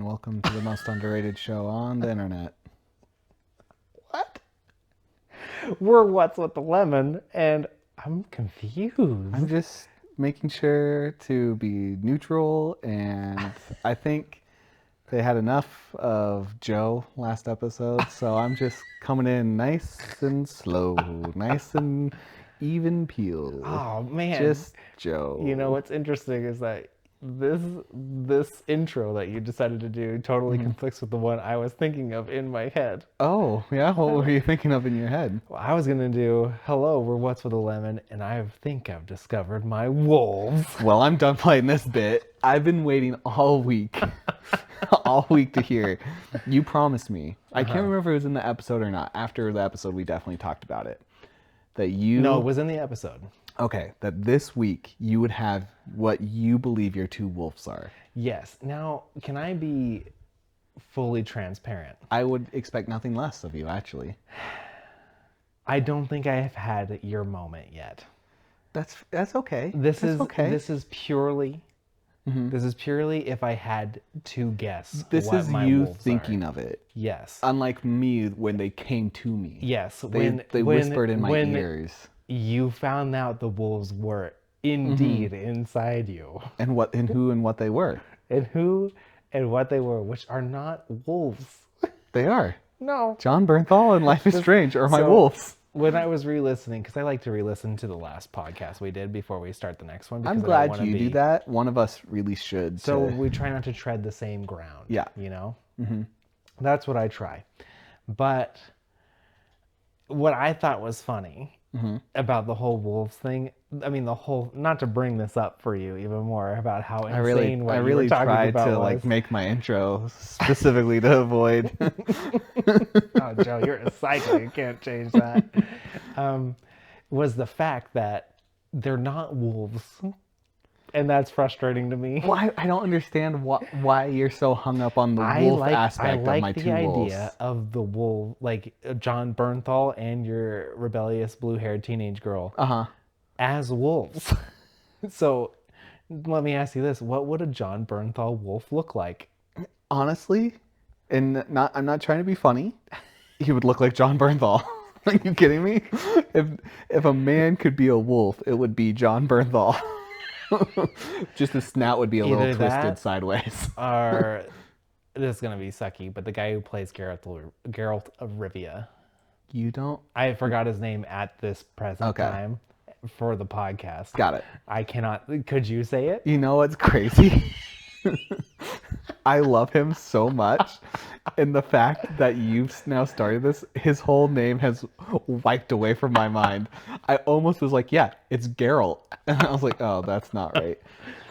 welcome to the most underrated show on the internet. What? We're What's with the Lemon, and I'm confused. I'm just making sure to be neutral, and I think they had enough of Joe last episode, so I'm just coming in nice and slow, nice and even peel. Oh man, Just Joe. You know what's interesting is that this intro that you decided to do totally conflicts with the one I was thinking of in my head. Oh, yeah? What were you thinking of in your head? Well, I was gonna do hello, we're What's with a Lemon, and I think I've discovered my wolves. Well, I'm done playing this bit. I've been waiting all week. All week to hear. You promised me. I can't remember if it was in the episode or not. After the episode, we definitely talked about it. That you... No, it was in the episode. Okay, that this week you would have what you believe your two wolves are. Yes. Now, can I be fully transparent? I would expect nothing less of you, actually. I don't think I have had your moment yet. That's okay. This That's is okay. this is purely if I had to guess This what is my you wolves thinking are. of it. Yes. Unlike me when they came to me. Yes. They whispered in my ears. You found out the wolves were indeed inside you. And who and what they were. And who and what they were, which are not wolves. They are. No. John Bernthal and Life is Strange are my wolves. When I was re-listening, because I like to re-listen to the last podcast we did before we start the next one. I'm glad you do that. One of us really should. So we try not to tread the same ground. Yeah. You know? Mm-hmm. That's what I try. But what I thought was funny about the whole wolves thing, I mean, not to bring this up for you even more about how insane what I you really were talking tried about to was. make my intro specifically to avoid. Oh, Joe, you're a psycho. You can't change that. Was the fact that they're not wolves. And that's frustrating to me. Well, I don't understand why you're so hung up on the wolf aspect of my two wolves. I like the idea of the wolf, like John Bernthal and your rebellious blue-haired teenage girl as wolves. So let me ask you this. What would a John Bernthal wolf look like? Honestly, and I'm not trying to be funny, he would look like John Bernthal. Are you kidding me? If a man could be a wolf, it would be John Bernthal. Just the snout would be a little twisted sideways. Or this is gonna be sucky, but the guy who plays Geralt of Rivia. You don't? I forgot his name at this present time for the podcast. Got it. I cannot. Could you say it? You know what's crazy? I love him so much. And the fact that you've now started this, his whole name has wiped away from my mind. I almost was like, yeah, it's Geralt. And I was like, oh, that's not right.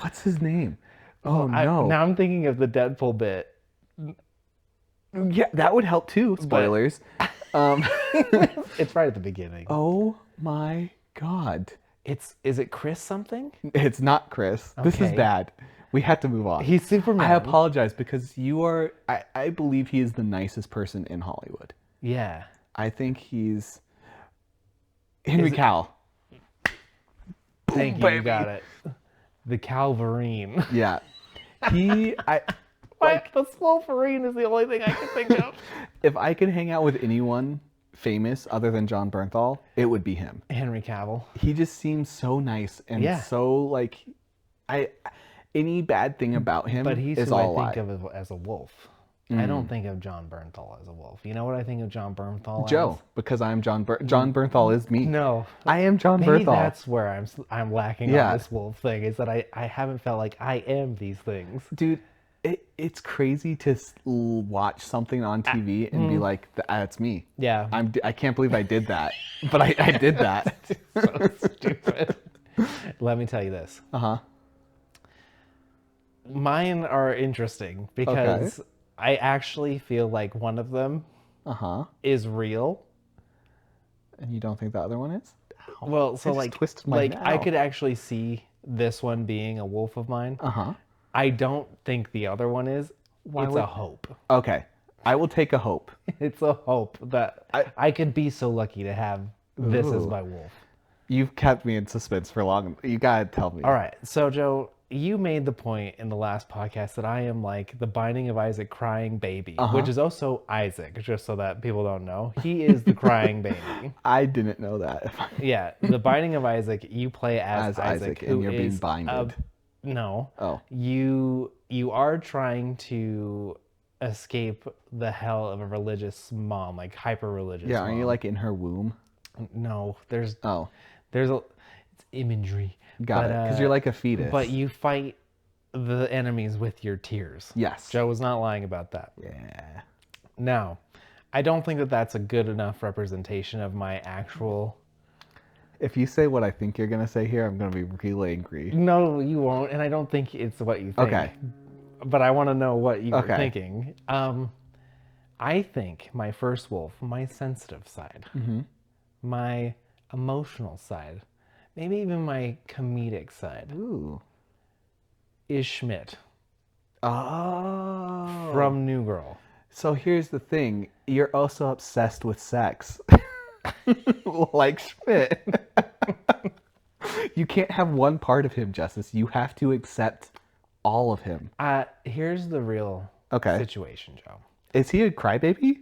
What's his name? Oh, no. Now I'm thinking of the Deadpool bit. Yeah, that would help too. Spoilers. It's right at the beginning. Oh, my God. Is it Chris something? It's not Chris. Okay. This is bad. We have to move on. He's Superman. I apologize because you are... I believe he is the nicest person in Hollywood. Yeah. I think he's... Henry Cavill. Thank you, you got it. The Calvarine. Yeah. The Wolverine is the only thing I can think of. If I could hang out with anyone famous other than John Bernthal, it would be him. Henry Cavill. He just seems so nice and so like... Any bad thing about him but he's is who all I think of as a wolf. I don't think of John Bernthal as a wolf. You know what I think of John Bernthal as? Joe, because I'm John Bernthal is me. No. I am John Maybe Bernthal. That's where I'm lacking on this wolf thing, is that I haven't felt like I am these things. Dude, it's crazy to watch something on TV and be like, that's me. Yeah. I can't believe I did that. But I did that. So stupid. Let me tell you this. Mine are interesting because I actually feel like one of them is real. And you don't think the other one is? Well, so like I could actually see this one being a wolf of mine. I don't think the other one is. It's a hope. Okay. I will take a hope. It's a hope that I could be so lucky to have this as my wolf. You've kept me in suspense for long. You gotta tell me. All right. So, Joe, you made the point in the last podcast that I am like the Binding of Isaac crying baby, Uh-huh. which is also Isaac, just so that people don't know. He is the crying baby. I didn't know that. Yeah, the Binding of Isaac, you play as Isaac, and who you're being is binded. no. Oh. You are trying to escape the hell of a religious mom, like hyper religious. Yeah, mom. aren't you like in her womb? No, there's Oh, it's imagery. got it. Because you're like a fetus. But you fight the enemies with your tears. Yes. Joe was not lying about that. Yeah. Now, I don't think that that's a good enough representation of my actual. If you say what I think you're gonna say here, I'm gonna be really angry. No, you won't, and I don't think it's what you think. Okay. But I want to know what you were Okay. thinking. I think my first wolf, my sensitive side, my emotional side, maybe even my comedic side, Ooh. is Schmidt Oh. from New Girl. So here's the thing. You're also obsessed with sex. Like Schmidt. You can't have one part of him, Justice. You have to accept all of him. Here's the real Okay. situation, Joe. Is he a crybaby?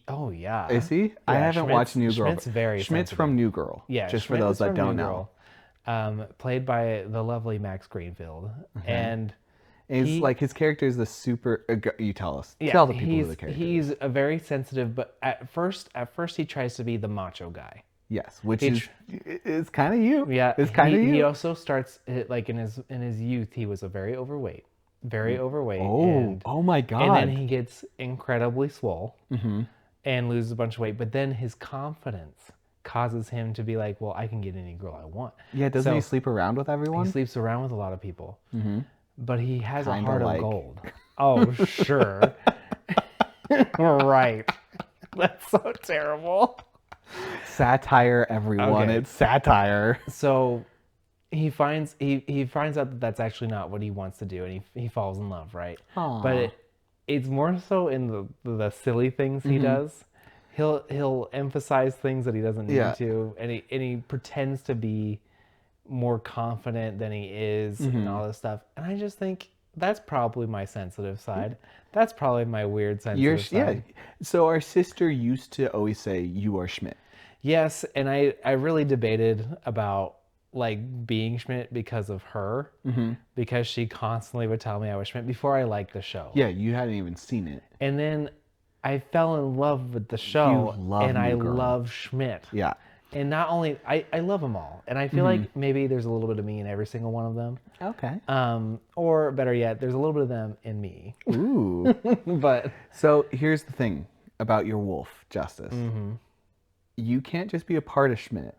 Oh yeah. Is he? I haven't watched New Girl. Schmidt's very Schmidt's sensitive. from New Girl. Yeah, Just Schmidt for those is that from don't New know. Girl, played by the lovely Max Greenfield, and He's like his character is the super. You tell us. yeah, Tell the people who the character is. he's a very sensitive, but at first he tries to be the macho guy. Yes, which is kind of you. Yeah, it's kind of you. He also starts like in his youth, he was a very overweight. Oh, oh my God. And then he gets incredibly swole and loses a bunch of weight. But then his confidence causes him to be like, well, I can get any girl I want. Yeah, doesn't he sleep around with everyone? He sleeps around with a lot of people. But he has a Kinda heart like. of gold. Oh, sure. Right. That's so terrible. Satire, everyone. Okay. It's satire. So he finds out that that's actually not what he wants to do, and he falls in love, right? Aw. But it's more so in the silly things he does. He'll emphasize things that he doesn't need to, and he pretends to be more confident than he is, and all this stuff. And I just think that's probably my sensitive side. That's probably my weird sensitive side. Yeah. So our sister used to always say, "You are Schmidt." Yes, and I really debated about like being Schmidt because of her, because she constantly would tell me I was Schmidt before I liked the show. Yeah, you hadn't even seen it. And then I fell in love with the show, You love and I New Girl. love Schmidt. Yeah. And not only I love them all, and I feel like maybe there's a little bit of me in every single one of them. Okay. Or better yet, there's a little bit of them in me. Ooh. But So here's the thing about your wolf, Justice. You can't just be a part of Schmidt.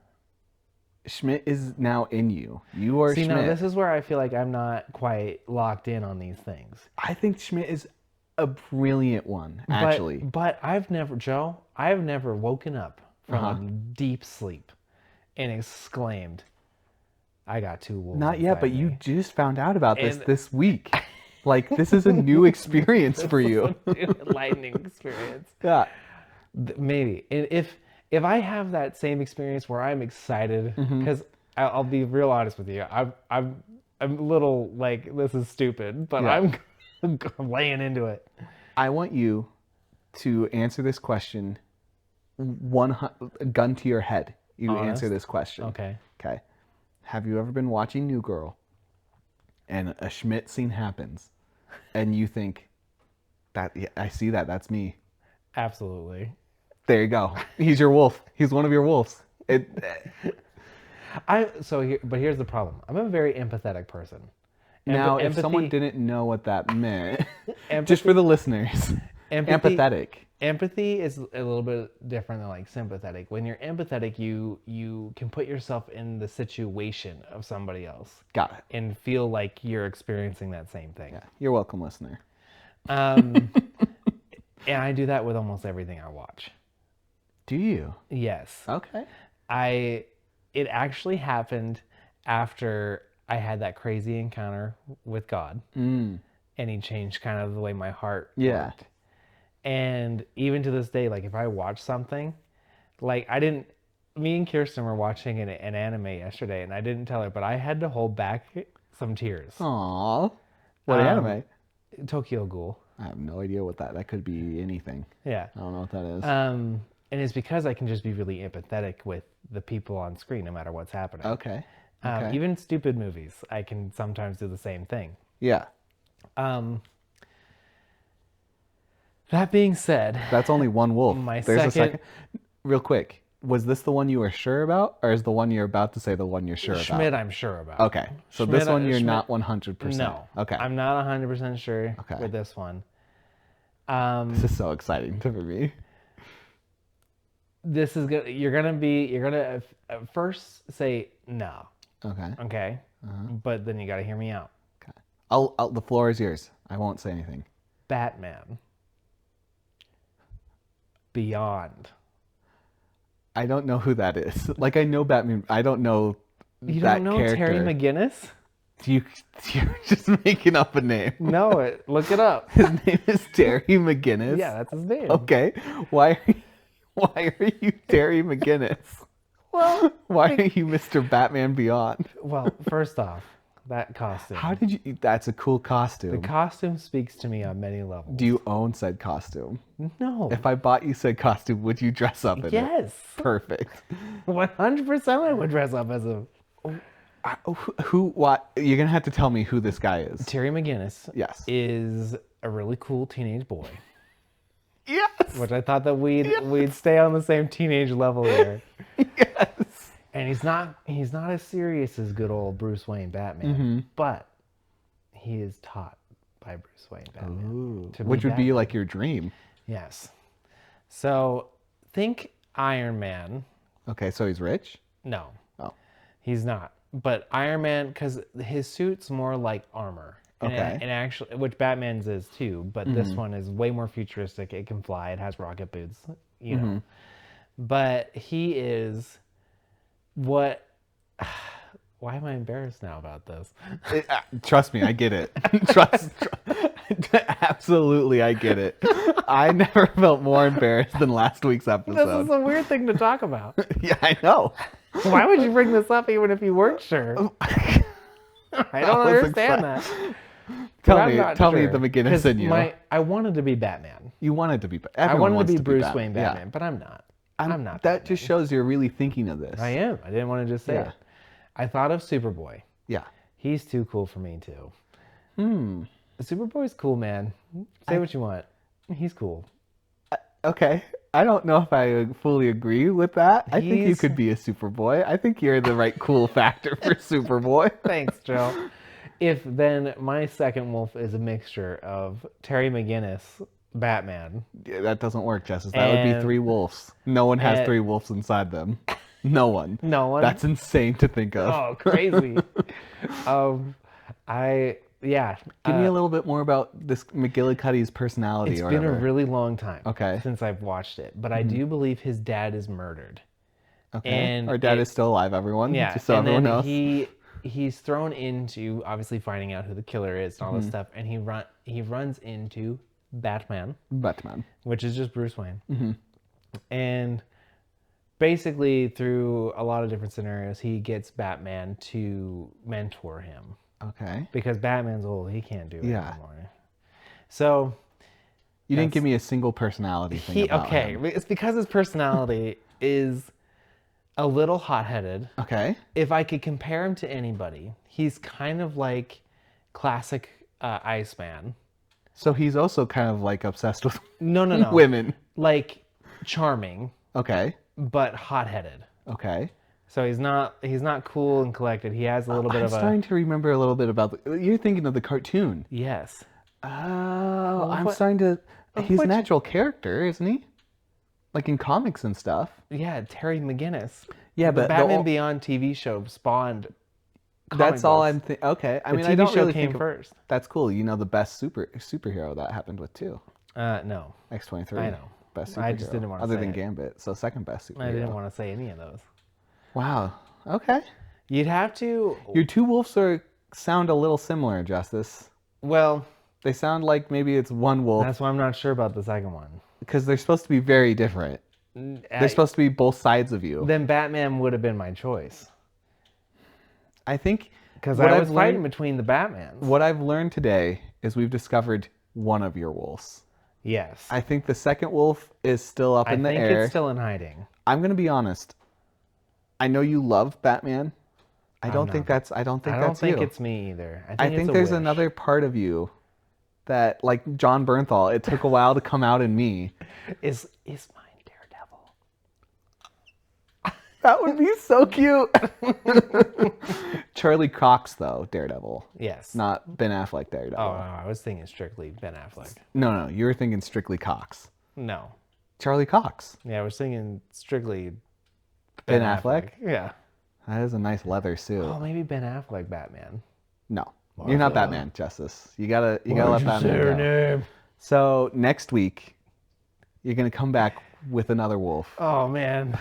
Schmidt is now in you. You are see, Schmidt. now this is where I feel like I'm not quite locked in on these things. I think Schmidt is a brilliant one, actually. But I've never woken up from a deep sleep and exclaimed, I got two wolves. Not yet, but inside you me." just found out about And- this week. Like, this is a new experience for you. Enlightening experience. Yeah. Maybe. And if I have that same experience where I'm excited, because I'll be real honest with you, I'm a little like, this is stupid, but Yeah. I'm laying into it. I want you to answer this question gun to your head. You Honest? answer this question. Okay. Okay. Have you ever been watching New Girl and a Schmidt scene happens and you think, I see that, that's me. Absolutely. There you go. He's your wolf. He's one of your wolves. But here's the problem. I'm a very empathetic person. Now, if someone didn't know what that meant, just for the listeners, empathetic. Empathy is a little bit different than like sympathetic. When you're empathetic, you can put yourself in the situation of somebody else. Got it. And feel like you're experiencing that same thing. Yeah. You're welcome, listener. And I do that with almost everything I watch. Do you? Yes. Okay. It actually happened after I had that crazy encounter with God. And he changed kind of the way my heart worked. And even to this day, like if I watch something, like me and Kirsten were watching an anime yesterday, and I didn't tell her, but I had to hold back some tears. Aww. What anime? Tokyo Ghoul. I have no idea what that could be anything. Yeah. I don't know what that is. And it's because I can just be really empathetic with the people on screen, no matter what's happening. Okay. Even stupid movies, I can sometimes do the same thing. Yeah. That being said, That's only one wolf. There's a second. Real quick. Was this the one you were sure about, or is the one you're about to say the one you're sure about? Schmidt, I'm sure about. Okay. So Schmidt, this one you're not 100%. No. Okay. I'm not 100% sure with this one. This is so exciting for me. This is gonna. You're gonna at first say no. Okay. Okay. But then you got to hear me out. Okay. The floor is yours. I won't say anything. Batman. Beyond. I don't know who that is. Like, I know Batman. I don't know You that don't know character. Terry McGinnis? You're just making up a name. No, look it up. His name is Terry McGinnis? Yeah, that's his name. Okay. Why are you Terry McGinnis? Well, why are you Mr. Batman Beyond? Well, first off, that costume. How did you... That's a cool costume. The costume speaks to me on many levels. Do you own said costume? No. If I bought you said costume, would you dress up in it? Yes. Perfect. 100% I would dress up as a... What? You're going to have to tell me who this guy is. Terry McGinnis. Yes. Is a really cool teenage boy. Yes. Which I thought that we'd stay on the same teenage level here. Yes. And he's not as serious as good old Bruce Wayne Batman, but he is taught by Bruce Wayne Batman. Which would be like your dream. Yes. So think Iron Man. Okay, so he's rich? No. Oh. He's not. But Iron Man, because his suit's more like armor. And Okay. And actually, which Batman's is too, but this one is way more futuristic. It can fly. It has rocket boots, you know. But he is what... Why am I embarrassed now about this? Trust me, I get it. Absolutely, I get it. I never felt more embarrassed than last week's episode. This is a weird thing to talk about. Yeah, I know. Why would you bring this up even if you weren't sure? I don't understand that. Tell me the McGinnis in you. I wanted to be Batman. You wanted to be. I wanted to be Bruce Wayne Batman, but I'm not. I'm not. That just shows you're really thinking of this. I am. I didn't want to just say it. I thought of Superboy. Yeah. He's too cool for me too. Superboy's cool, man. Say what you want. He's cool. Okay. I don't know if I fully agree with that. I think you could be a Superboy. I think you're the right cool factor for Superboy. Thanks, Joe. If then my second wolf is a mixture of Terry McGinnis, Batman. Yeah, that doesn't work, Justice. That would be 3 wolves. No one has 3 wolves inside them. No one. No one. That's insane to think of. Oh, crazy. Give me a little bit more about this McGillicuddy's personality. It's been a really long time since I've watched it, but I do believe his dad is murdered. Okay. And our dad is still alive, everyone. Yeah. Just so and everyone then knows. he's thrown into obviously finding out who the killer is and all this stuff, and he runs into Batman, which is just Bruce Wayne, and basically through a lot of different scenarios, he gets Batman to mentor him. Okay. Because Batman's old, he can't do it anymore. So you didn't give me a single personality thing about him. It's because his personality is a little hot-headed. Okay. If I could compare him to anybody, he's kind of like classic Iceman. So he's also kind of like obsessed with no women. Like charming. Okay. But hot-headed. Okay. So he's not cool and collected. He has a little bit of a... I'm starting to remember a little bit about... You're thinking of the cartoon. Yes. Oh, I'm starting to... He's a natural character, isn't he? Like in comics and stuff. Yeah, Terry McGinnis. Yeah, but... The Batman Beyond TV show spawned That's all I'm thinking. Okay. I mean, I don't really think... first. That's cool. You know the best superhero that happened with, too. No. X-23. I know. Best superhero. I just didn't want to say other than Gambit. So second best superhero. I didn't want to say any of those. Wow. Okay. You'd have to... Your 2 wolves sound a little similar, Justice. Well... They sound like maybe it's 1 wolf. That's why I'm not sure about the second one. Because they're supposed to be very different. They're supposed to be both sides of you. Then Batman would have been my choice. I think Because What I I've was fighting learned- between the Batmans. What I've learned today is we've discovered one of your wolves. Yes. I think the second wolf is still up in the think air. it's still in hiding. I'm gonna be honest. I know you love Batman. I don't think that's I don't that's think you. it's me either. I think there's another part of you that, like John Bernthal, it took a while to come out in me. Is mine Daredevil? That would be so cute. Charlie Cox, though, Daredevil. Yes. Not Ben Affleck Daredevil. Oh, no, I was thinking strictly Ben Affleck. No, you were thinking strictly Cox. No. Charlie Cox. Yeah, I was thinking strictly Ben Affleck? Yeah. That is a nice leather suit. Oh, maybe Ben Affleck Batman. No. You're not Batman, Justice. You gotta let Batman go. name? So next week, you're gonna come back with another wolf. Oh man.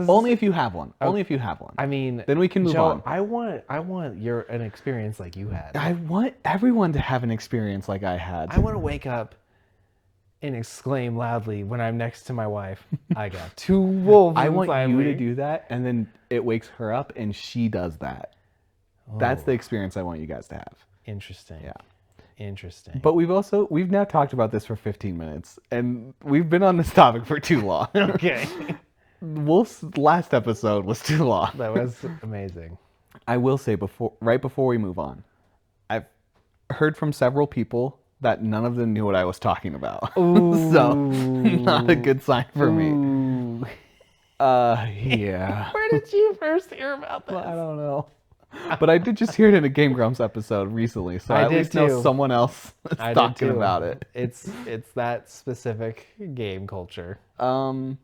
Only if you have one. Only if you have one. I mean, then we can move Joe, on. I want an experience like you had. I want everyone to have an experience like I had. I want to wake up and exclaim loudly when I'm next to my wife, I got 2 wolves. I want inside you me. to do that, and then it wakes her up, and she does that. That's the experience I want you guys to have. Interesting. Yeah. Interesting. But we've now talked about this for 15 minutes, and we've been on this topic for too long. Okay. Wolf's last episode was too long. That was amazing. I will say right before we move on, I've heard from several people that none of them knew what I was talking about. So not a good sign for me. Yeah. Where did you first hear about this? I don't know. But I did just hear it in a Game Grumps episode recently, so I at did least know too. someone else is I did talking too. about it. It's that specific game culture. Do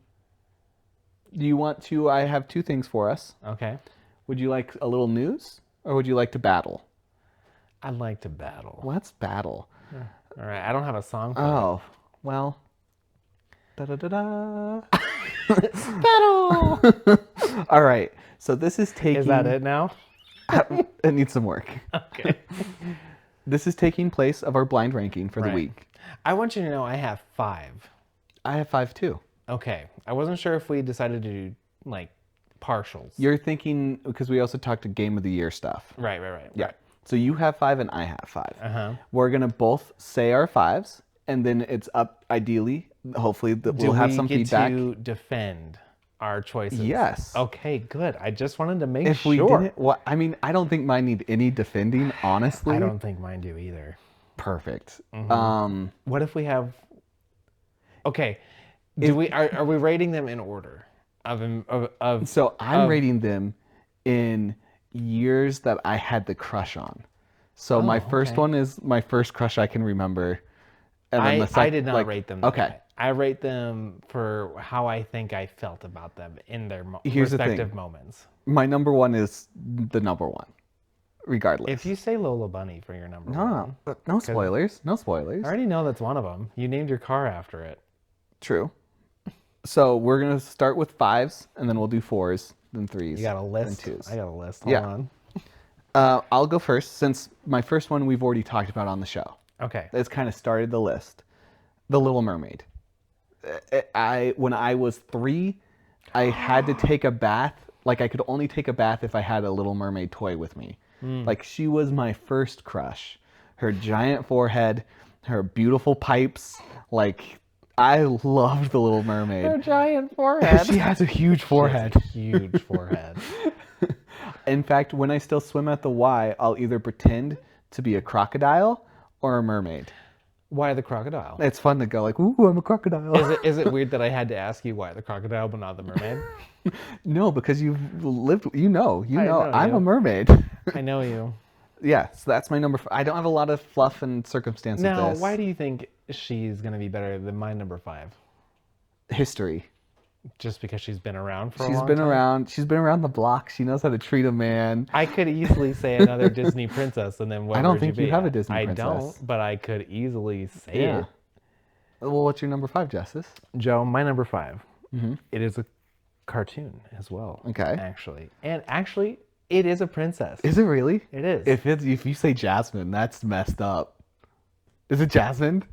you want to? I have 2 things for us. Okay. Would you like a little news, or would you like to battle? I'd like to battle. Let's battle. All right. I don't have a song for Oh, well. Da da da da. battle. All right. So this is taking. Is that it now? It needs some work. Okay. This is taking place of our blind ranking for the Right. week. I want you to know I have 5. I have 5 too. Okay. I wasn't sure if we decided to do like partials. You're thinking because we also talked to Game of the Year stuff. Right. Yeah. So you have 5 and I have 5. Uh-huh. We're gonna both say our 5s, and then it's up. Ideally, hopefully, we'll have some feedback. Do we get to defend our choices? Yes. Okay, good. I just wanted to make If sure. we didn't, well, I mean, I don't think mine need any defending. Honestly, I don't think mine do either. Perfect. What if we have? Okay. Do we are we rating them in order of So I'm rating them in years that I had the crush on. So my first one is my first crush I can remember. And then I did not rate them. Okay. That way. I rate them for how I think I felt about them in their Here's the thing. respective moments. My number 1 is the number 1, regardless. If you say Lola Bunny for your number one, no spoilers. No spoilers. I already know that's one of them. You named your car after it. True. So we're gonna start with 5s, and then we'll do 4s, then 3s. You got a list. And 2s. I got a list. Hold on. I'll go first since my first one we've already talked about on the show. Okay. It's kind of started the list. The Little Mermaid. When I was 3, I had to take a bath. Like I could only take a bath if I had a Little Mermaid toy with me. Like she was my first crush. Her giant forehead, her beautiful pipes. Like I loved the Little Mermaid. Her giant forehead. She has a huge forehead. Huge forehead. In fact, when I still swim at the Y, I'll either pretend to be a crocodile or a mermaid. Why the crocodile? It's fun to go like, ooh, I'm a crocodile. Is it weird that I had to ask you why the crocodile but not the mermaid? No, because you've lived, you know, know I'm you. a mermaid. I know you. Yeah, so that's my number 5. I don't have a lot of fluff and circumstance Now, with this. why do you think she's going to be better than my number 5? History. Just because she's been around for a She's long been time? around. She's been around the block. She knows how to treat a man. I could easily say another Disney princess, and then I don't think you have a Disney princess. I don't, but I could easily say Yeah. it. Well, what's your number 5, Justice? Joe, my number 5. It is a cartoon as well. Okay. Actually, it is a princess. Is it really? It is. If you say Jasmine, that's messed up. Is it Jasmine?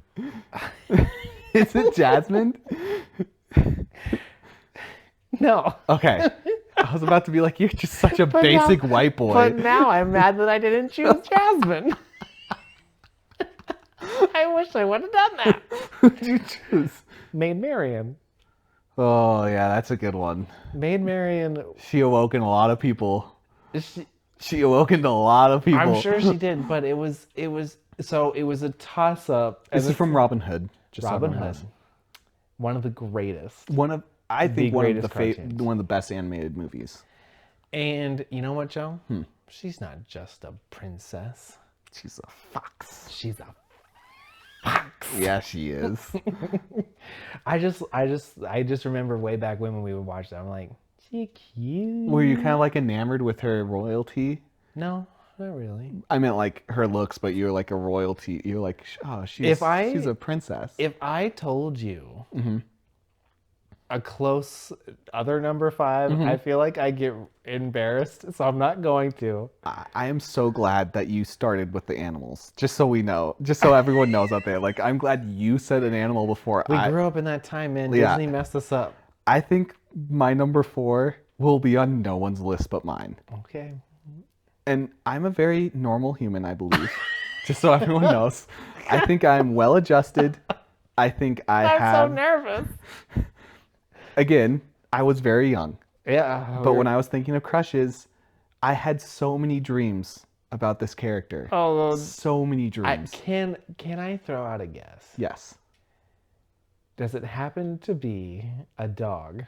Is it Jasmine? No. Okay. I was about to be like, you're just such a basic white boy. But now I'm mad that I didn't choose Jasmine. I wish I would have done that. Who'd you choose? Maid Marian. Oh yeah, that's a good one. Maid Marian. She awoken a lot of people. She, She awokened a lot of people. I'm sure she did, but it was a toss up. This is from Robin Hood. Just so Robin everyone Hood. knows. One of the greatest. I think one of greatest cartoons. one of the best animated movies. And you know what, Joe? She's not just a princess. She's a fox. She's a fox. Yeah, she is. I just remember way back when we would watch that. I'm like, she cute. Were you kind of like enamored with her royalty? No, not really. I meant like her looks, but you're like a royalty. You're like, oh, she's a princess. If I told you a close other number 5, I feel like I get embarrassed, so I'm not going to. I am so glad that you started with the animals, just so we know, just so everyone knows out there. Like, I'm glad you said an animal before. We grew up in that time, man. Yeah. Disney messed us up. I think my number 4 will be on no one's list but mine. Okay. And I'm a very normal human, I believe. Just so everyone knows. I think I'm well adjusted. I think I'm so nervous. Again, I was very young. Yeah. But when I was thinking of crushes, I had so many dreams about this character. Oh, so many dreams. Can I throw out a guess? Yes. Does it happen to be a dog?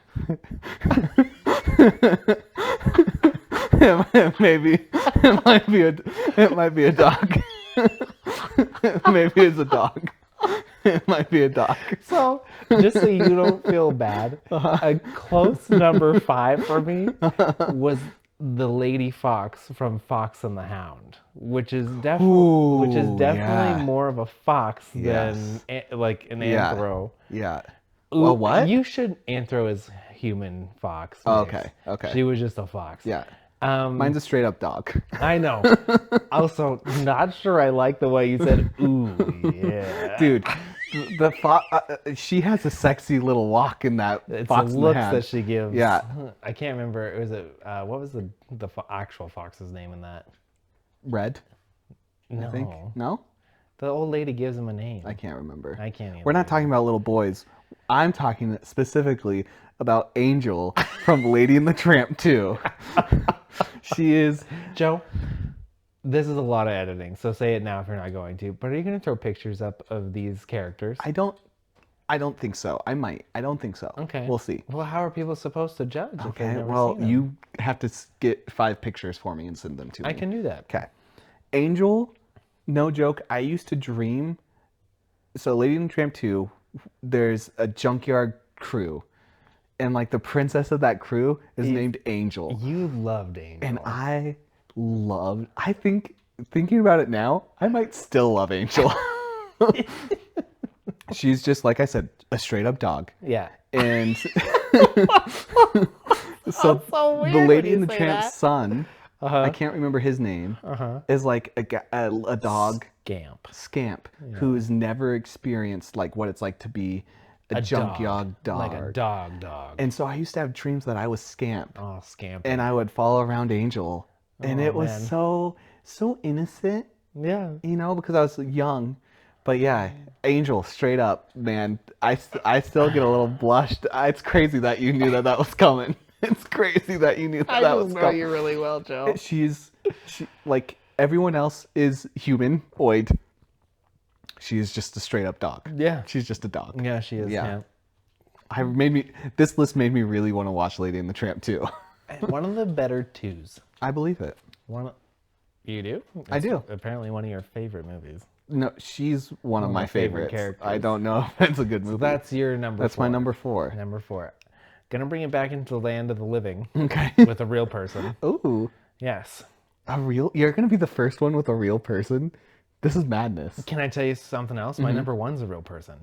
Maybe it might be a dog. Maybe it's a dog. It might be a dog. So, just so you don't feel bad, a close number 5 for me was the Lady Fox from Fox and the Hound, which is definitely more of a fox than like an anthro. Yeah. Well, what? You should anthro as human fox. Okay. She was just a fox. Yeah. Mine's a straight up dog. I know. Also, not sure I like the way you said, ooh, yeah. Dude, she has a sexy little walk in that It's fox the in the looks hand. that she gives. Yeah. I can't remember. What was the actual fox's name in that? Red, No. I think. No? The old lady gives him a name. I can't remember. I can't even. We're not talking about little boys. I'm talking specifically about Angel from Lady and the Tramp 2. She is... Joe, this is a lot of editing, so say it now if you're not going to. But are you going to throw pictures up of these characters? I don't think so. I might. I don't think so. Okay. We'll see. Well, how are people supposed to judge if they've Okay, never well, seen them? you have to get 5 pictures for me and send them to me. I can do that. Okay. Angel, no joke, I used to dream... So Lady and the Tramp 2, there's a junkyard crew. And like the princess of that crew is named Angel. You loved Angel. And I think, thinking about it now, I might still love Angel. She's just, like I said, a straight up dog. Yeah. And so the Lady and the Tramp's son, I can't remember his name, is like a dog. Scamp, who's never experienced like what it's like to be a junkyard dog. Like a dog. And so I used to have dreams that I was Scamp. Oh, Scamp. And I would follow around Angel. And it was so innocent. Yeah. You know, because I was young. But yeah, Angel, straight up, man. I still get a little blushed. It's crazy that you knew that was coming. It's crazy that you knew that was coming. I know you really well, Joe. She like everyone else is humanoid. She is just a straight up dog. Yeah. She's just a dog. Yeah, she is. Yeah. This list made me really want to watch Lady and the Tramp 2. One of the better 2s. I believe it. You do? I do. Apparently one of your favorite movies. No, she's one of my favorite characters. I don't know if that's a good movie. So that's your number 4. That's my number 4. Number 4. Gonna bring it back into the land of the living. Okay. With a real person. Ooh. Yes. You're gonna be the first one with a real person? This is madness. Can I tell you something else? My number 1's a real person.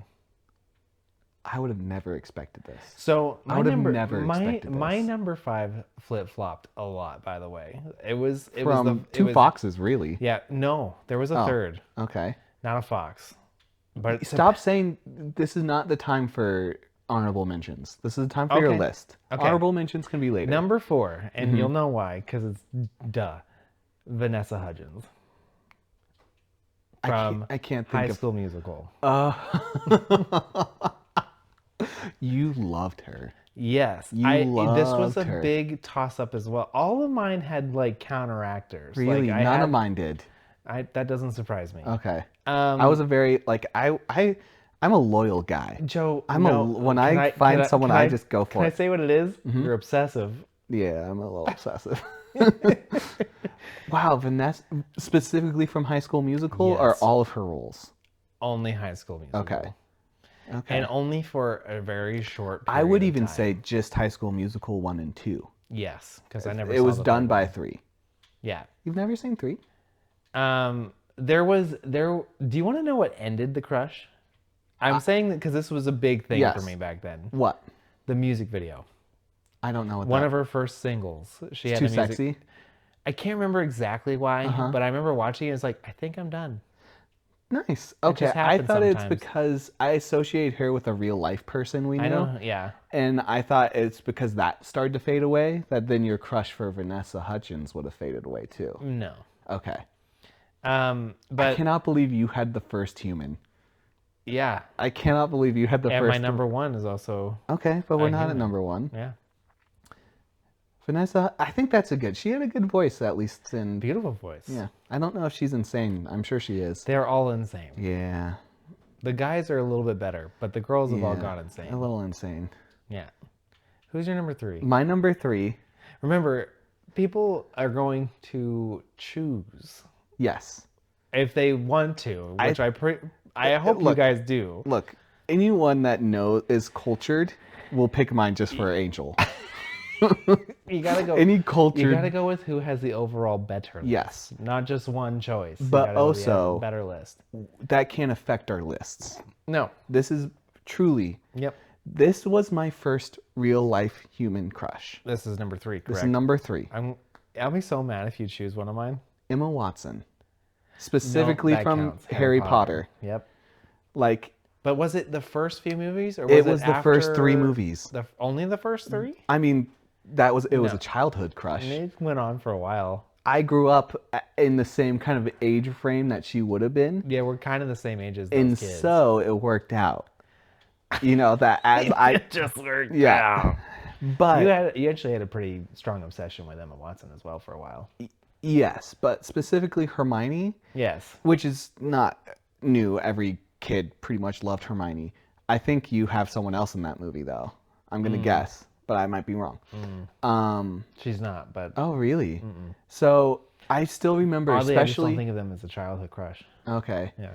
I would have never expected this. So I would have never expected this. My number 5 flip-flopped a lot, by the way. It was two foxes, really. Yeah, no, there was a third. Okay. Not a fox. But stop saying this is not the time for honorable mentions. This is the time for your Okay. list. Okay. Honorable mentions can be later. Number 4, and you'll know why, because it's Vanessa Hudgens from I can't High think School Musical. of. You loved her. Yes, You this was a loved her. big toss up as well. All of mine had like counteractors. Really, Like none of mine did. that doesn't surprise me. Okay. I was a very like I'm a loyal guy. Joe, When I find someone, I just go for Can I it. say what it is? You're obsessive. Yeah, I'm a little obsessive. Wow, Vanessa, specifically from High School Musical, or Yes. all of her roles? Only High School Musical. Okay. Okay. And only for a very short period I would of even time. say just High School Musical 1 and 2. Yes, because I never It saw was the done third by one. 3. Yeah. You've never seen 3? Do you want to know what ended the crush? I'm saying that because this was a big thing for Yes. me back then. What? The music video. I don't know what One that. of her first singles. She had Too the music. sexy. I can't remember exactly why, but I remember watching it. It's like, I think I'm done. Nice. Okay, just I happens thought it's sometimes. because I associate her with a real life person we knew. I know. Yeah. And I thought it's because that started to fade away that then your crush for Vanessa Hudgens would have faded away too. No. Okay. But I cannot believe you had the first human. yeah. I cannot believe you had the And first. my number 1 is also Okay, but we're not at human. number 1. yeah. Vanessa, I think that's a good. She had a good voice, at least in. Beautiful voice. Yeah, I don't know if she's insane. I'm sure she is. They're all insane. Yeah. The guys are a little bit better, but the girls have all Yeah, gone A insane. little insane. Yeah. Who's your number 3? My number 3. Remember, people are going to choose Yes. if they want to, which I hope you look, guys do. Look, anyone that is cultured will pick mine just for Angel. You gotta go. Any You cultured. gotta go with who has the overall better list. Yes. Not just one choice. You But gotta go with the also- better list. That can't affect our lists. No. This is truly. Yep. This was my first real life human crush. This is number 3, This correct? is number 3. I'll be so mad if you choose one of mine. Emma Watson. Specifically No, that from counts. Harry Potter. Yep. Like, But was it the first few movies, or was it was the first 3 after movies. Only the first 3? I mean, it was No. a childhood crush. It went on for a while. I grew up in the same kind of age frame that she would have been. Yeah, we're kind of the same age as those And kids. so it worked out. You know, that as I. It just worked Yeah. out. But. You actually had a pretty strong obsession with Emma Watson as well for a while. Yes, but specifically Hermione, Yes. which is not new. Every kid pretty much loved Hermione. I think you have someone else in that movie, though. I'm going to guess, but I might be wrong. She's not, but Oh, really? So I still remember, oddly, I just don't especially. think of them as a childhood crush. Okay. Yeah.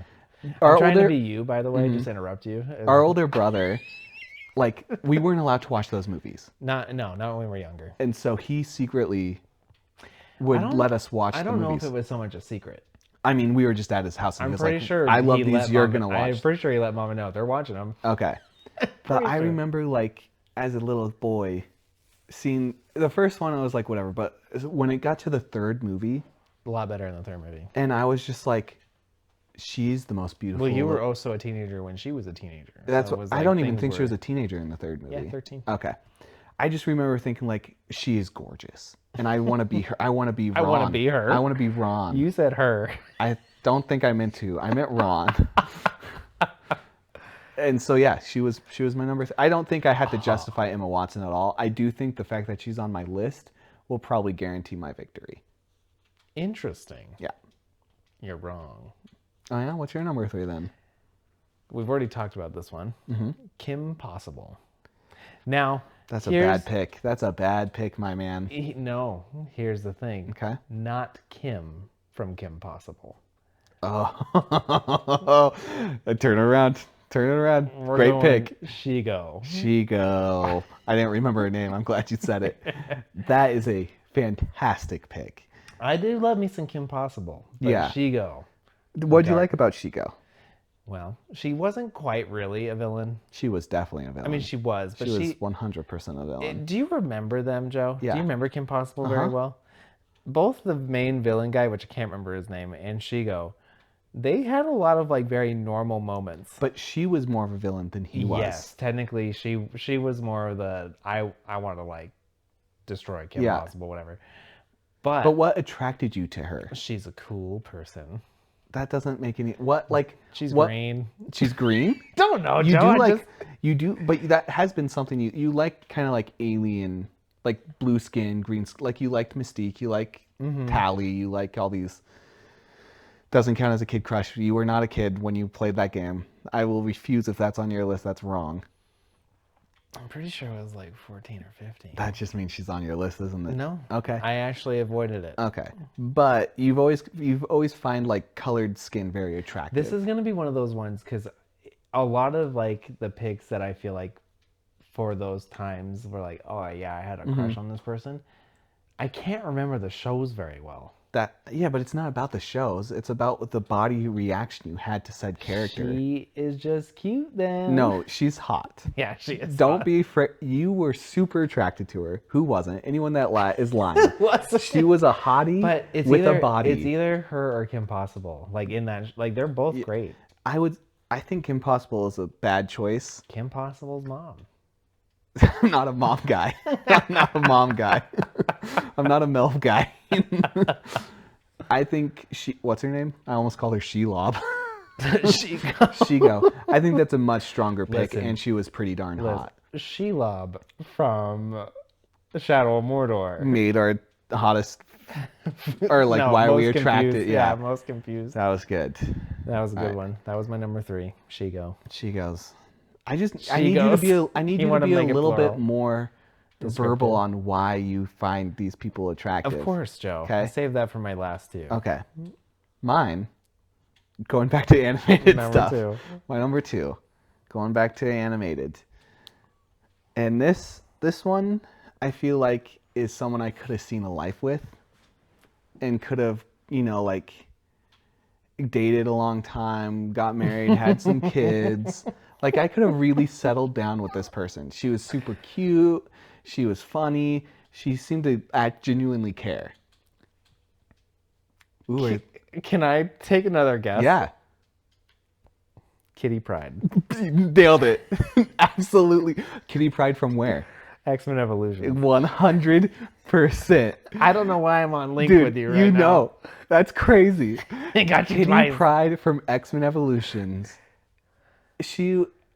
Our I'm trying older, to be you, by the way, just interrupt you. our older brother, like, we weren't allowed to watch those movies. Not when we were younger. And so he secretly would let us watch I the don't know if movies. it was so much a secret. I mean, we were just at his house and he I'm was pretty like, sure I love he these, let you're Mama- going to watch. I'm pretty sure he let Mama know they're watching them. Okay. But I remember, like, as a little boy, seeing the first one, I was like, whatever. But when it got to the third movie, A lot better in the third movie. and I was just like, she's the most beautiful. Well, you were also a teenager when she was a teenager. That's So it what was I like don't even things think she were- was a teenager in the third movie. Yeah, 13. Okay. I just remember thinking, like, she is gorgeous. And I want to be her. I want to be Ron. I wanna be her. I want to be Ron. You said her. I don't think I meant to. I meant Ron. And so yeah, she was my number. I don't think I had to justify Emma Watson at all. I do think the fact that she's on my list will probably guarantee my victory. Interesting. Yeah. You're wrong. Oh yeah, what's your number 3 then? We've already talked about this one. Mm-hmm. Kim Possible. Now, That's a bad pick. That's a bad pick, my man. No, here's the thing. Okay. Not Kim from Kim Possible. Oh, turn around. Turn it around. We're Great going pick. Shigo. Shigo. I didn't remember her name. I'm glad you said it. That is a fantastic pick. I do love me some Kim Possible. But Yeah. Shigo. What'd you like about Shigo? Well, she wasn't quite really a villain. She was definitely a villain. I mean, she was, but she was 100% a villain. Do you remember them, Joe? Yeah. Do you remember Kim Possible very well? Both the main villain guy, which I can't remember his name, and Shigo, They had a lot of like very normal moments. But she was more of a villain than he was. Yes, technically she was more of the I want to like destroy Kim Yeah. Possible, whatever. But what attracted you to her? She's a cool person. That doesn't make any. What like? She's what, green. She's green. Don't know, You Joe. do like you do, but that has been something you like, kind of like alien, like blue skin, green. Like you liked Mystique, you like Tally, you like all these. Doesn't count as a kid crush. You were not a kid when you played that game. I will refuse if that's on your list. That's wrong. I'm pretty sure it was like 14 or 15. That just means she's on your list, isn't it? No. Okay. I actually avoided it. Okay. But you've always find like colored skin very attractive. This is gonna be one of those ones because a lot of like the picks that I feel like for those times were like, oh yeah, I had a crush on this person. I can't remember the shows very well. Yeah, but it's not about the shows. It's about the body reaction you had to said character. She is just cute then. No, she's hot. Yeah, she is. Don't hot. be afraid. You were super attracted to her. Who wasn't? Anyone that is lying. She was a hottie But it's with either, a body. It's either her or Kim Possible. Like in that, like they're both great. I think Kim Possible is a bad choice. Kim Possible's mom. I'm not a mom guy. I'm not a mom guy. I'm not a MILF guy. I think what's her name? I almost called her Shelob. Shigo. I think that's a much stronger pick, and she was pretty darn hot. Shelob from Shadow of Mordor. Made our hottest, or like No, why are we most attracted? confused. Yeah, most confused. That was good. That was a good one. That was my number 3. Shigo. She goes. I need you to be a little bit more verbal on why you find these people attractive. Of course, Joe. Okay. I saved that for my last 2. Okay. Mine, going back to animated stuff. Number 2. My number 2, going back to animated. And this one, I feel like is someone I could have seen a life with, and could have, like dated a long time, got married, had some kids. Like I could have really settled down with this person. She was super cute. She was funny. She seemed to genuinely care. Ooh, Can I take another guess? yeah. Kitty Pryde. Nailed it. Absolutely. Kitty Pryde from where? X-Men Evolution. 100%. I don't know why I'm on link Dude, with you right now. know. That's crazy. I got you Kitty twice. Pryde from X-Men Evolutions.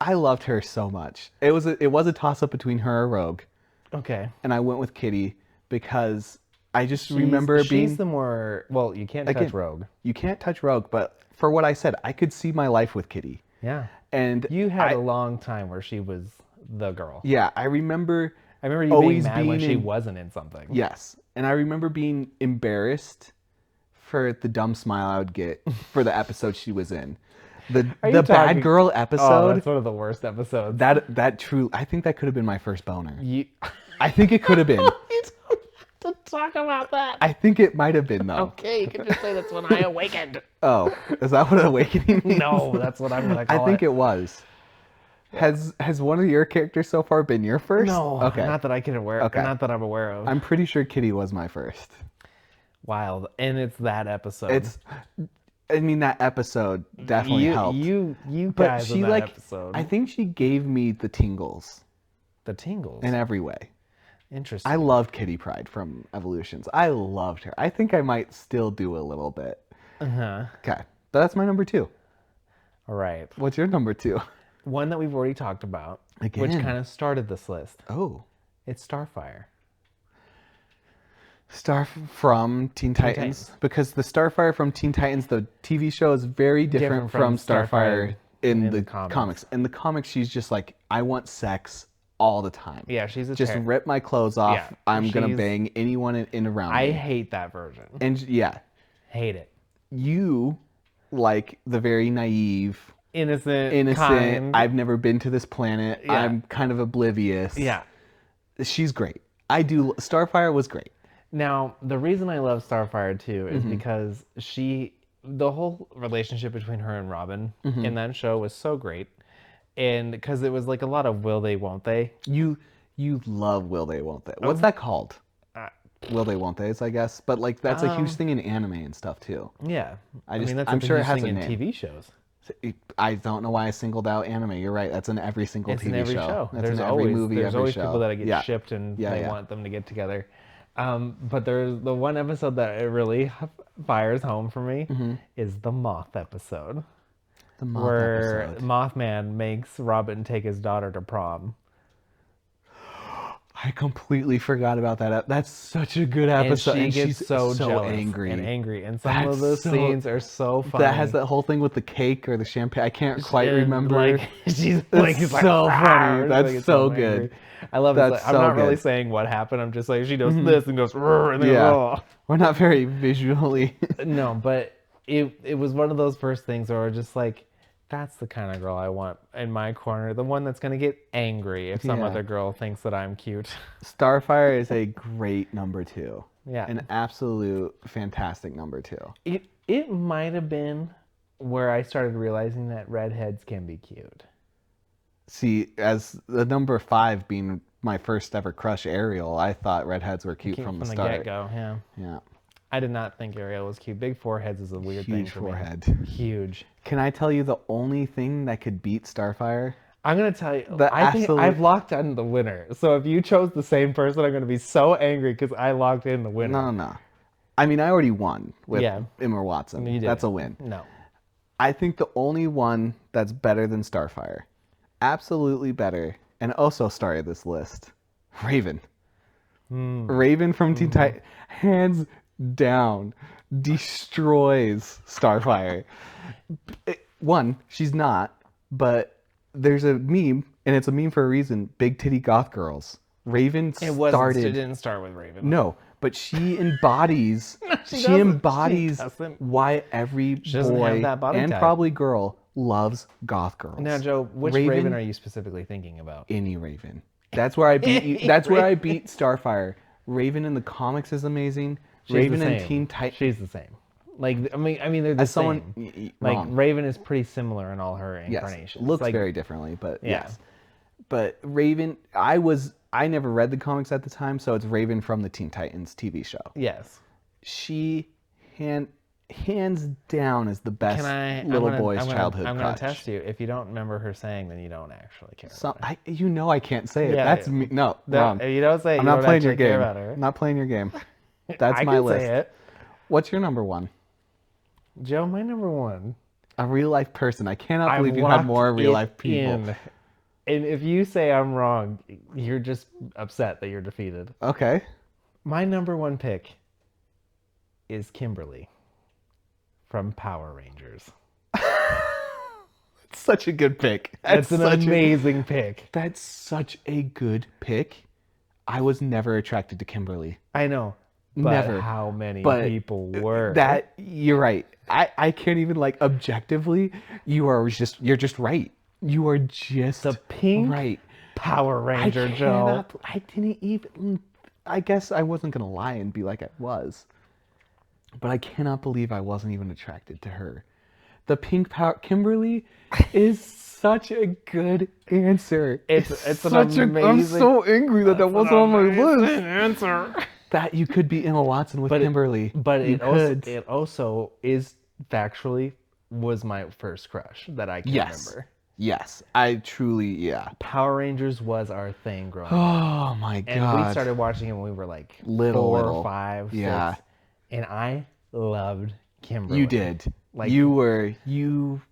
I loved her so much. It was a toss-up between her or Rogue. Okay. And I went with Kitty because I just remember being... She's the more... Well, you can't touch Rogue. You can't touch Rogue, but for what I said, I could see my life with Kitty. Yeah. And you had a long time where she was the girl. Yeah, I remember you always being mad when she wasn't in something. Yes. And I remember being embarrassed for the dumb smile I would get for the episode she was in. The bad girl episode. Oh, that's one of the worst episodes. That true. I think that could have been my first boner. I think it could have been. You don't have to talk about that. I think it might have been though. Okay, you can just say that's when I awakened. Oh, is that what awakening means? No, that's what I'm gonna call it. I think it was. Has one of your characters so far been your first? No, okay. Not that I can aware. Okay. Not that I'm aware of. I'm pretty sure Kitty was my first. Wild, and it's that episode. That episode definitely helped. You guys in that episode. I think she gave me the tingles. The tingles? In every way. Interesting. I loved Kitty Pryde from Evolutions. I loved her. I think I might still do a little bit. Uh-huh. Okay. But that's my number 2. All right. What's your number 2? One that we've already talked about. Again. Which kind of started this list. Oh. It's Starfire. From Teen Titans. Because the Starfire from Teen Titans, the TV show, is very different from Starfire in the comics. In the comics, she's just like, I want sex all the time. Yeah, she's just rip my clothes off. Yeah, I'm going to bang anyone in around me. I hate that version. And yeah. Hate it. You like the very naive, innocent, kind. I've never been to this planet. Yeah. I'm kind of oblivious. Yeah. She's great. Starfire was great. Now, the reason I love Starfire too is because the whole relationship between her and Robin in that show was so great. And because it was like a lot of will they, won't they. You love will they, won't they. What's that called? will they, won't they? I guess, but like that's a huge thing in anime and stuff too. Yeah. I mean, that's I'm a sure it huge has thing a in name. TV shows. I don't know why I singled out anime. You're right. That's in every single It's TV in every show. show. That's in every movie, there's every always show. people that get Yeah. shipped and Yeah, they yeah. want them to get together. But there's the one episode that it really fires home for me is the Moth episode, The Moth where episode. Mothman makes Robin take his daughter to prom. I completely forgot about that. That's such a good And episode. she And gets she's so so jealous angry. and angry. And some of That's those so- scenes are so funny. That has that whole thing with the cake or the champagne. I can't quite And, remember. Like she's That's like, he's like, so "Rawr," funny. she's That's like, so angry. good. I love it. That's Like, I'm so not really good. saying what happened. I'm just like, she does this and goes, "Rawr," and then Yeah. "Rawr." We're not very visually. No, but it was one of those first things where we're just like, that's the kind of girl I want in my corner. The one that's gonna get angry if some Yeah. other girl thinks that I'm cute. Starfire is a great number 2. Yeah. An absolute fantastic number 2. It might have been where I started realizing that redheads can be cute. See, as the number 5 being my first ever crush, Ariel, I thought redheads were cute from the start. get-go, yeah. Yeah. I did not think Ariel was cute. Big foreheads is a weird thing Huge for forehead. me. Huge. Can I tell you the only thing that could beat Starfire? I'm gonna tell you. The I think absolute- I've locked in the winner. So if you chose the same person, I'm gonna be so angry because I locked in the winner. No. I mean, I already won with Yeah. Emma Watson. You That's a didn't. win. No. I think the only one that's better than Starfire, absolutely better, and also started this list, Raven. Raven from Teen Titans, hands down, destroys Starfire. One, she's not, but there's a meme, and it's a meme for a reason. Big titty goth girls. Raven It wasn't. started. It didn't start with Raven. No, but she embodies. she she doesn't. embodies She doesn't. why every doesn't have boy that body and type. probably girl loves goth girls. Now, Joe, which Raven are you specifically thinking about? Any Raven. That's where I beat you. That's where I beat Starfire. Raven in the comics is amazing. She's Raven the in same. Teen Titans. She's the same. Like I mean, they're the As same. someone Like wrong. Raven is pretty similar in all her Yes, incarnations. looks like, very differently, but Yeah. yes. But Raven, I never read the comics at the time, so it's Raven from the Teen Titans TV show. Yes. She hands down is the best little boy's childhood I'm gonna crush. test you. If you don't remember her saying, then you don't actually care. So, about her. I can't say it. Yeah, That's yeah. me. No, No, wrong. if you don't say it, I'm you not don't playing your actually care game. about her. I'm not playing your game. That's I my can list. say it. What's your number 1? Joe, my number 1. A real life person. I cannot I've believe you have more locked real it life people. in. And if you say I'm wrong, you're just upset that you're defeated. Okay. My number 1 pick is Kimberly from Power Rangers. Such a good pick. That's an such amazing pick. That's such a good pick. I was never attracted to Kimberly. I know. But Never. how many But people were? That you're right. I can't even like objectively. You're just right. You are just the pink right. Power Ranger, I Joe. cannot. I didn't even. I guess I wasn't gonna lie and be like I was. But I cannot believe I wasn't even attracted to her. The pink power Kimberly is such a good answer. It's an such amazing. I'm so angry that wasn't on my list. answer. That you could be Emma Watson with Kimberly. But you it also is factually was my first crush that I can remember. Yes, I truly, yeah. Power Rangers was our thing growing up. Oh my god. And we started watching it when we were like Little. 5, 6. Yeah. And I loved Kimberly. You did. Like-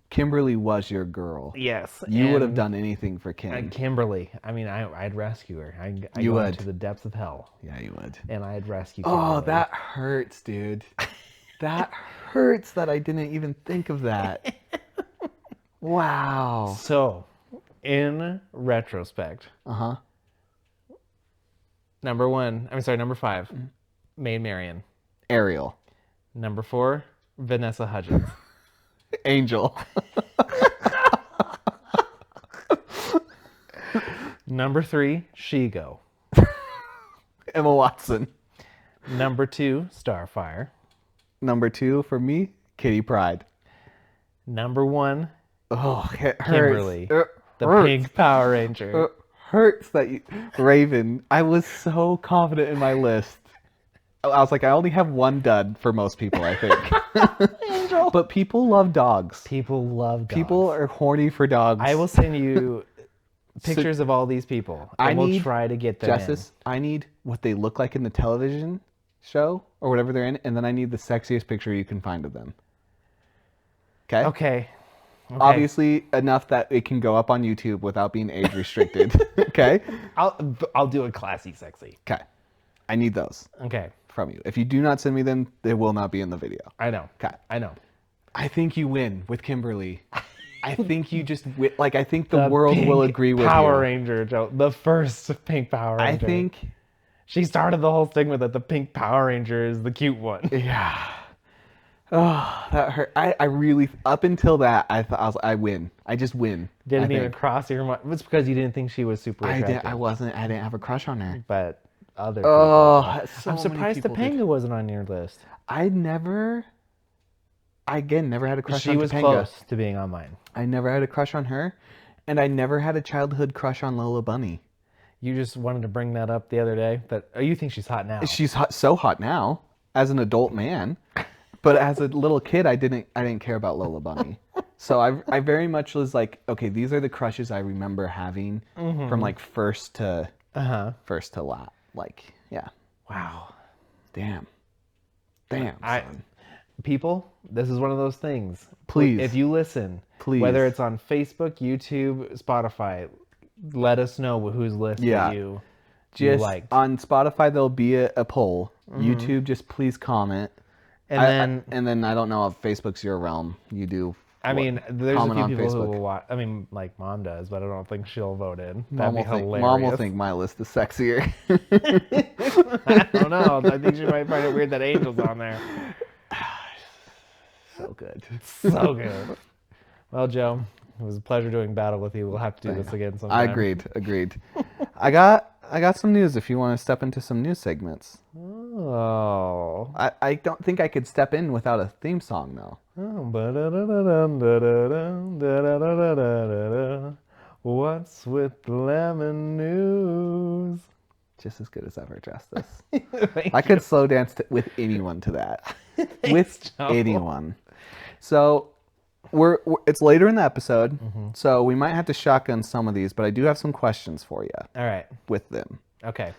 Kimberly was your girl. Yes. You would have and done anything for Kim. Kimberly. I mean, I'd rescue her. I'd You go would. into the depths of hell Yeah, you would. and I'd rescue Kimberly. Oh, that hurts, dude. That hurts that I didn't even think of that. Wow. So, in retrospect, Uh-huh. number 5, Maid Marian. Ariel. Number 4, Vanessa Hudgens. Angel. Number 3, Shigo. Emma Watson. Number 2, Starfire. Number 2 for me, Kitty Pryde. Number 1, Oh, it hurts. Kimberly, It the hurts. pink Power Ranger. It hurts that you... Raven. I was so confident in my list. I was like, I only have one dud for most people, I think. Angel. But people love dogs. People love dogs. People are horny for dogs. I will send you pictures of all these people, and we'll try to get them Justice, I need what they look like in the television show or whatever they're in, and then I need the sexiest picture you can find of them. Okay? Okay. Obviously enough that it can go up on YouTube without being age restricted. Okay? I'll do a classy sexy. Okay. I need those Okay. from you. If you do not send me them, they will not be in the video. I know. Okay. I know. I think you win with Kimberly. I think you just like I think the world will agree with Power you. Ranger, Joe. The first pink Power Ranger. I think she started the whole stigma that the pink Power Ranger is the cute one. yeah. Oh, that hurt. I really up until that I thought I win. I just win. Didn't even cross your mind. It's because you didn't think she was super attractive. I didn't have a crush on her. But other people. Oh, so I'm surprised Topanga wasn't on your list. I never had a crush on Topanga. She was close to being on mine. I never had a crush on her, and I never had a childhood crush on Lola Bunny. You just wanted to bring that up the other day. You think she's hot now? She's so hot now as an adult man. But as a little kid, I didn't care about Lola Bunny. So I very much was like, okay, these are the crushes I remember having from like first to last. Like, yeah. Wow. Damn. Son. People, this is one of those things. Please. If you listen, whether it's on Facebook, YouTube, Spotify, let us know whose list that you liked. On Spotify, there'll be a poll. YouTube, just please comment. And then I don't know if Facebook's your realm. You do. I mean, there's a few people who will watch. I mean, like Mom does, but I don't think she'll vote in. That'd be hilarious. Mom will think my list is sexier. I don't know. I think she might find it weird that Angel's on there. So good. So good. Well, Joe, it was a pleasure doing battle with you. We'll have to do this again sometime. Agreed. I got some news if you want to step into some news segments. Oh. I don't think I could step in without a theme song, though. What's with the lemon news? Just as good as ever, Justice. I could slow dance with anyone to that. With anyone. So it's later in the episode, so we might have to shotgun some of these, but I do have some questions for you. All right. With them. Okay.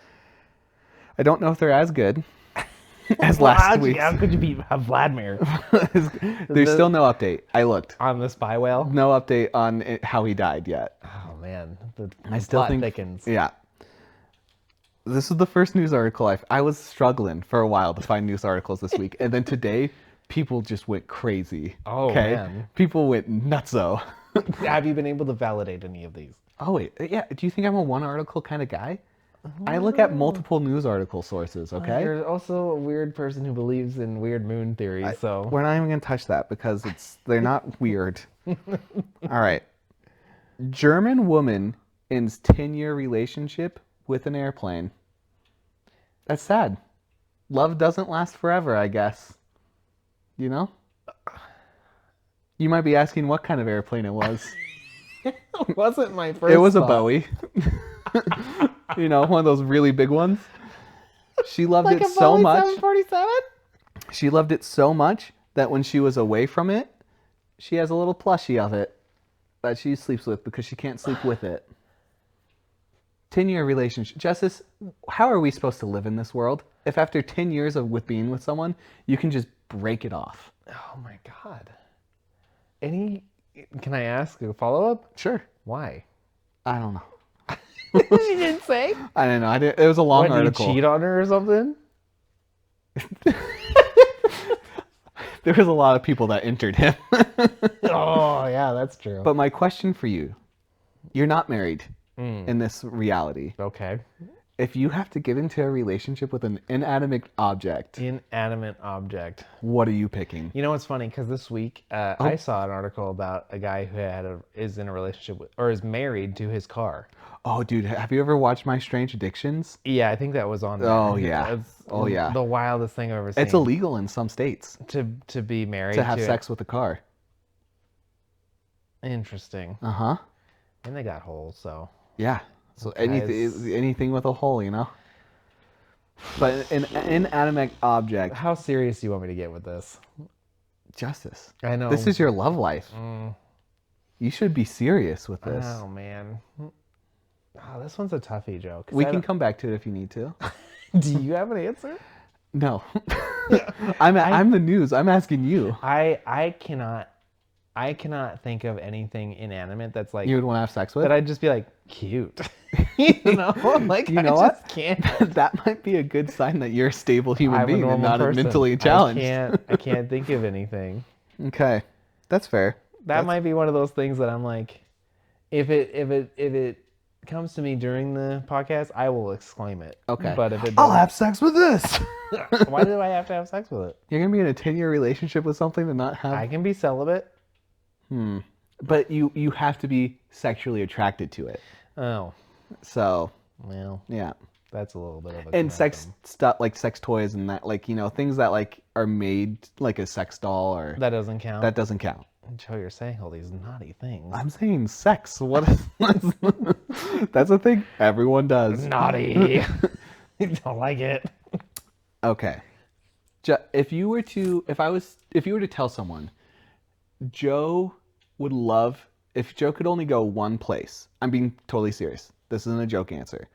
I don't know if they're as good as last week. How could you beat Vladimir? There's still no update. I looked. On the spy whale? No update on how he died yet. Oh, man. I still think thickens. Yeah. This is the first news article I was struggling for a while to find news articles this week. And then today, people just went crazy. Oh, man. People went nutso. Have you been able to validate any of these? Oh, wait. Yeah. Do you think I'm a one article kind of guy? I look at multiple news article sources, okay? You're also a weird person who believes in weird moon theories, so... We're not even going to touch that because they're not weird. All right. German woman ends 10-year relationship with an airplane. That's sad. Love doesn't last forever, I guess. You know? You might be asking what kind of airplane it was. It wasn't my first It was a thought. Bowie. You know, one of those really big ones. She loved it so much. 747? She loved it so much that when she was away from it, she has a little plushie of it that she sleeps with because she can't sleep with it. 10-year relationship. Justice, how are we supposed to live in this world if after 10 years of being with someone, you can just break it off? Oh my God. Can I ask a follow-up? Sure. Why? I don't know. She didn't say? I don't know. It was a long article. Did he cheat on her or something? There was a lot of people that entered him. Oh, yeah, that's true. But my question for you, you're not married in this reality. Okay. If you have to get into a relationship with an inanimate object, what are you picking? You know what's funny? Because this week I saw an article about a guy who is in a relationship with, or is married to his car. Oh, dude, have you ever watched My Strange Addictions? Yeah, I think that was on there. Oh, yeah. Yeah. The wildest thing I've ever seen. It's illegal in some states. To be married to have sex with a car. Interesting. Uh-huh. And they got holes, so. Yeah. So anything with a hole, you know? But an inanimate object. How serious do you want me to get with this? Justice. I know. This is your love life. You should be serious with this. Oh, man. Oh, this one's a toughie, Joe. We can come back to it if you need to. Do you have an answer? No. I'm the news. I'm asking you. I cannot think of anything inanimate that's like You would want to have sex with? that I'd just be like cute. You know, like You know I what? just can't. That might be a good sign that you're a stable human I'm a being and normal not person. mentally challenged. I can't think of anything. Okay, that's fair. That might be one of those things that I'm like, if it comes to me during the podcast, I will exclaim it. Okay. But if it I'll doesn't, have sex with this. why do I have to have sex with it? You're gonna be in a 10-year relationship with something and not have. I can be celibate. But you have to be sexually attracted to it. Oh, So well, yeah. that's a little bit of a And conundrum. sex stuff like sex toys and that, like, things that like are made like a sex doll or That doesn't count. that doesn't count. Joe, you're saying all these naughty things. I'm saying sex. What is that's a thing everyone does. Naughty. I don't like it. Okay. If you were to tell someone, Joe would love if Joe could only go one place. I'm being totally serious. This isn't a joke answer.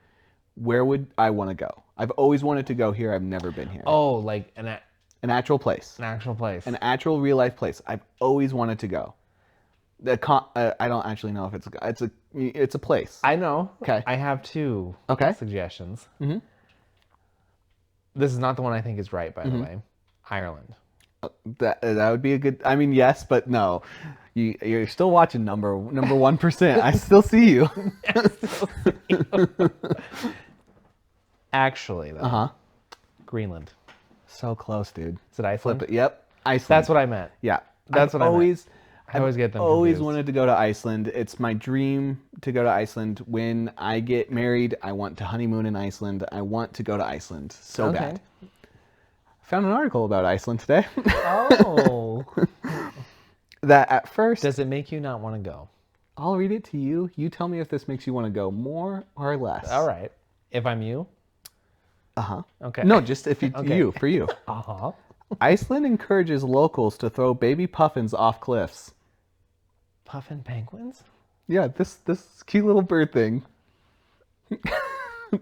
Where would I want to go? I've always wanted to go here. I've never been here. Oh, like an actual place. actual place. An actual real life place. I've always wanted to go. I don't actually know if it's a place. I know. Okay. I have two suggestions. Mm-hmm. This is not the one I think is right, by the way. Ireland. That would be a good. I mean, yes, but no. You're still watching number 1%. I still see you. Actually, though. Greenland. So close, dude. Is it Iceland? Flip it. Yep. Iceland. That's what I meant. Yeah. That's what I meant. I always get them always confused. wanted to go to Iceland. It's my dream to go to Iceland. When I get married, I want to honeymoon in Iceland. I want to go to Iceland so bad. I found an article about Iceland today. Oh. That at first, Does it make you not want to go? I'll read it to you. You tell me if this makes you want to go more or less. All right. If I'm you? Okay. No, just if you, Okay. for you. Iceland encourages locals to throw baby puffins off cliffs. Puffin penguins? Yeah, this cute little bird thing.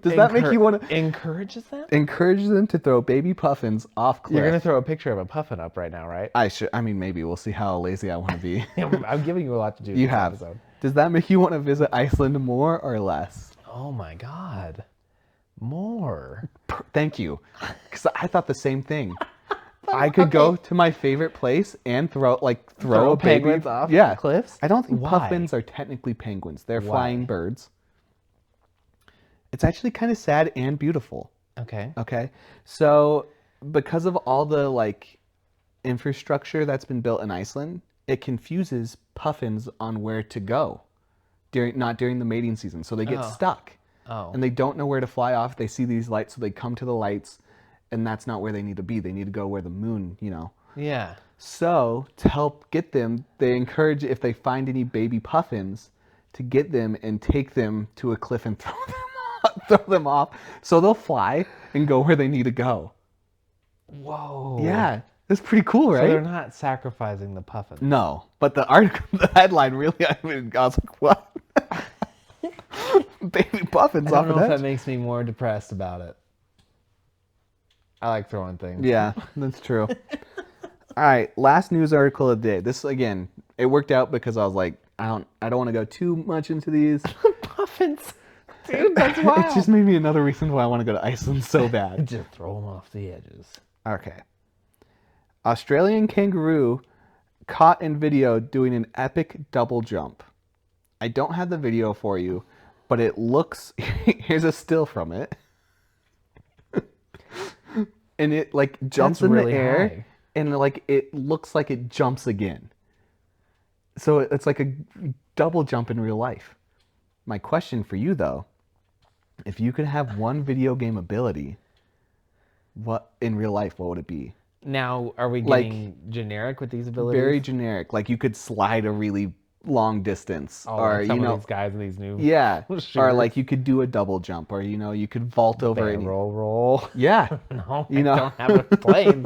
Does that make you want to Encourages them? encourage them to throw baby puffins off cliffs? You're going to throw a picture of a puffin up right now, right? I mean, maybe we'll see how lazy I want to be. I'm giving you a lot to do. You this have. episode. Does that make you want to visit Iceland more or less? Oh my God. More. Thank you, because I thought the same thing. I could go to my favorite place and throw a baby penguins off cliffs? I don't think Why? puffins are technically penguins. They're flying birds. It's actually kind of sad and beautiful. Okay. Okay. So because of all the infrastructure that's been built in Iceland, it confuses puffins on where to go not during the mating season. So they get stuck. Oh. And they don't know where to fly off. They see these lights, so they come to the lights, and that's not where they need to be. They need to go where the moon, Yeah. So to help get them, they encourage, if they find any baby puffins, to get them and take them to a cliff and throw them off, so they'll fly and go where they need to go. Whoa. Yeah, that's pretty cool, right? So they're not sacrificing the puffins. No, but the article, the headline really, I was like, what? Baby puffins I off don't of know if that. that makes me more depressed about it. I like throwing things. Yeah, that's true. All right, last news article of the day. This, again, it worked out because I was like, I don't want to go too much into these. Puffins. Dude, that's wild. It just made me another reason why I want to go to Iceland so bad. Just throw them off the edges. Okay. Australian kangaroo caught in video doing an epic double jump. I don't have the video for you, but it looks... Here's a still from it. And it jumps That's in really the air, high. and it looks like it jumps again. So it's like a double jump in real life. My question for you, though, if you could have one video game ability, what in real life, what would it be? Now, are we getting generic with these abilities? Very generic. Like you could slide a really long distance, Oh, or like some of these guys in these new yeah, or shooters. like you could do a double jump, or you could vault over any. Barrel roll. Yeah, No, I you know. don't have a plane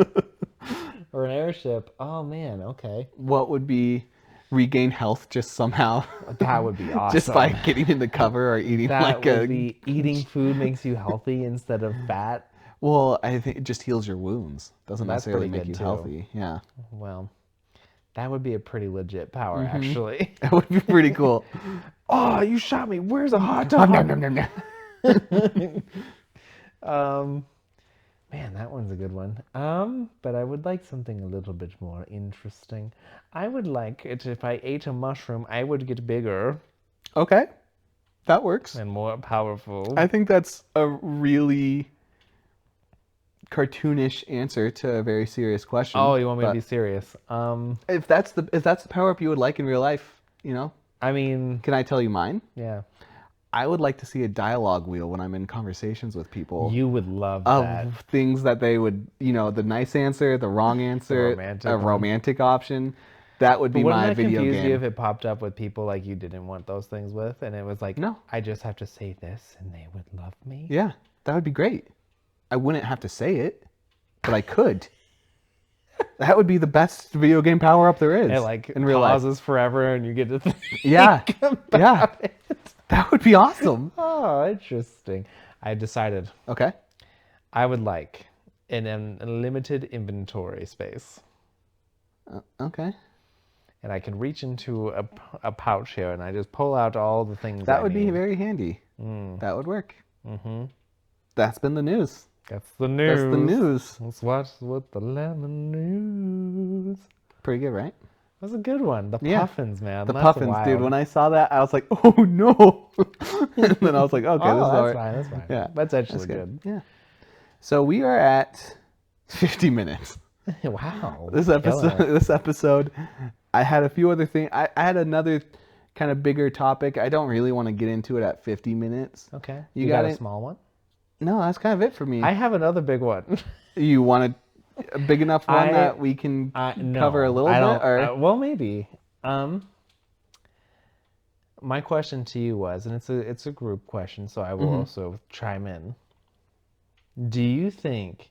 or an airship. Oh man, okay. What would be regain health just somehow, That would be just by awesome. getting in the cover or eating That like would a. be eating food makes you healthy instead of fat. Well, I think it just heals your wounds. Doesn't That's necessarily pretty make good you too. healthy. Yeah. Well, that would be a pretty legit power, Mm-hmm. actually. That would be pretty cool. Oh, you shot me. Where's a hot Nom, nom, dog? nom, nom, nom. um, Man, that one's a good one. But I would like something a little bit more interesting. I would like it if I ate a mushroom, I would get bigger Okay, that works. and more powerful. I think that's a really cartoonish answer to a very serious question. Oh, you want me to be But serious? if that's the power up you would like in real life, I mean, can I tell you mine? yeah. I would like to see a dialogue wheel when I'm in conversations with people You would love of that. things that they would, the nice answer, the wrong answer, romantic a one. romantic option. That would But be wouldn't my that video confuse you game. if it popped up with people like you didn't want those things with, and it was like, No. I just have to say this and they would love me? Yeah, that would be great. I wouldn't have to say it, but I could. That would be the best video game power up there is It like in real life. pauses forever and you get to think Yeah, about yeah, it. that would be awesome. Oh, interesting. I decided Okay. I would like an unlimited inventory space. Okay. And I can reach into a pouch here and I just pull out all the things That I would be need. very handy. That would work. Mm-hmm. That's been the news. That's the news. That's the news. Let's watch with the lemon news. Pretty good, right? That's a good one. The Yeah. puffins, man. The That's puffins, wild. dude. When I saw that, I was like, "Oh no!" And then I was like, "Okay, Oh, this is that's all right." fine. That's fine. Yeah, That's actually that's good. Yeah. So we are at 50 minutes. Wow. This Killing episode. it. This episode. I had a few other things. I had another kind of bigger topic. I don't really want to get into it at 50 minutes. Okay. You got got a it? small one? No, that's kind of it for me. I have another big one. You want a big enough one that we can No, cover a little I bit, don't, or well, maybe. My question to you was, and it's a group question, so I will also chime in. Do you think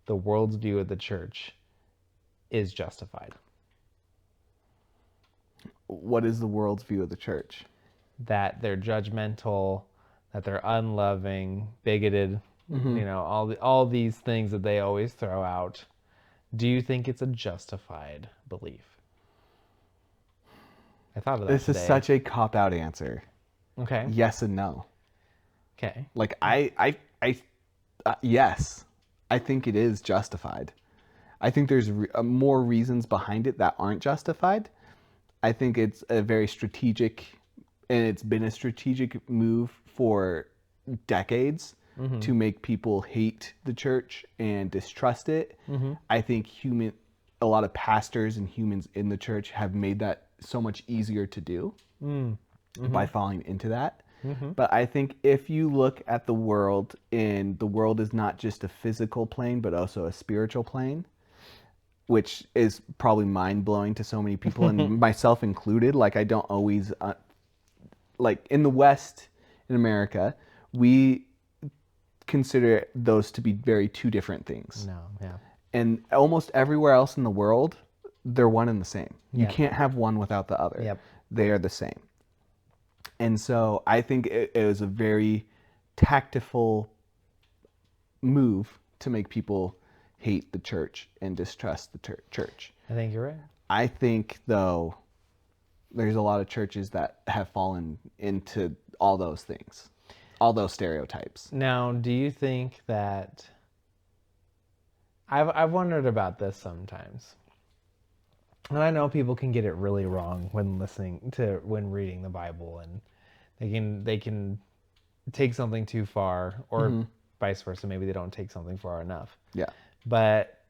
the world's view of the church is justified? what is the world's view of the church? That they're judgmental, that they're unloving, bigoted, all these things that they always throw out. Do you think it's a justified belief? I thought of that This today. is such a cop-out answer. Okay. Yes and no. Okay. Like yes, I think it is justified. I think there's more reasons behind it that aren't justified. I think it's a very strategic, and it's been a strategic move for decades to make people hate the church and distrust it. I think a lot of pastors and humans in the church have made that so much easier to do by falling into that. But I think if you look at the world, and the world is not just a physical plane, but also a spiritual plane, which is probably mind-blowing to so many people, and myself included. Like, I don't always, like in the West, in America, we consider those to be very two different things. No, yeah. And almost everywhere else in the world, they're one and the same. You Yep. can't have one without the other. Yep. They are the same. And so I think it was a very tactful move to make people hate the church and distrust the church. I think you're right. I think, though, there's a lot of churches that have fallen into all those things, all those stereotypes. Now, do you think that I've wondered about this sometimes. And I know people can get it really wrong when reading the Bible, and they can take something too far, or vice versa. Maybe they don't take something far enough. Yeah. But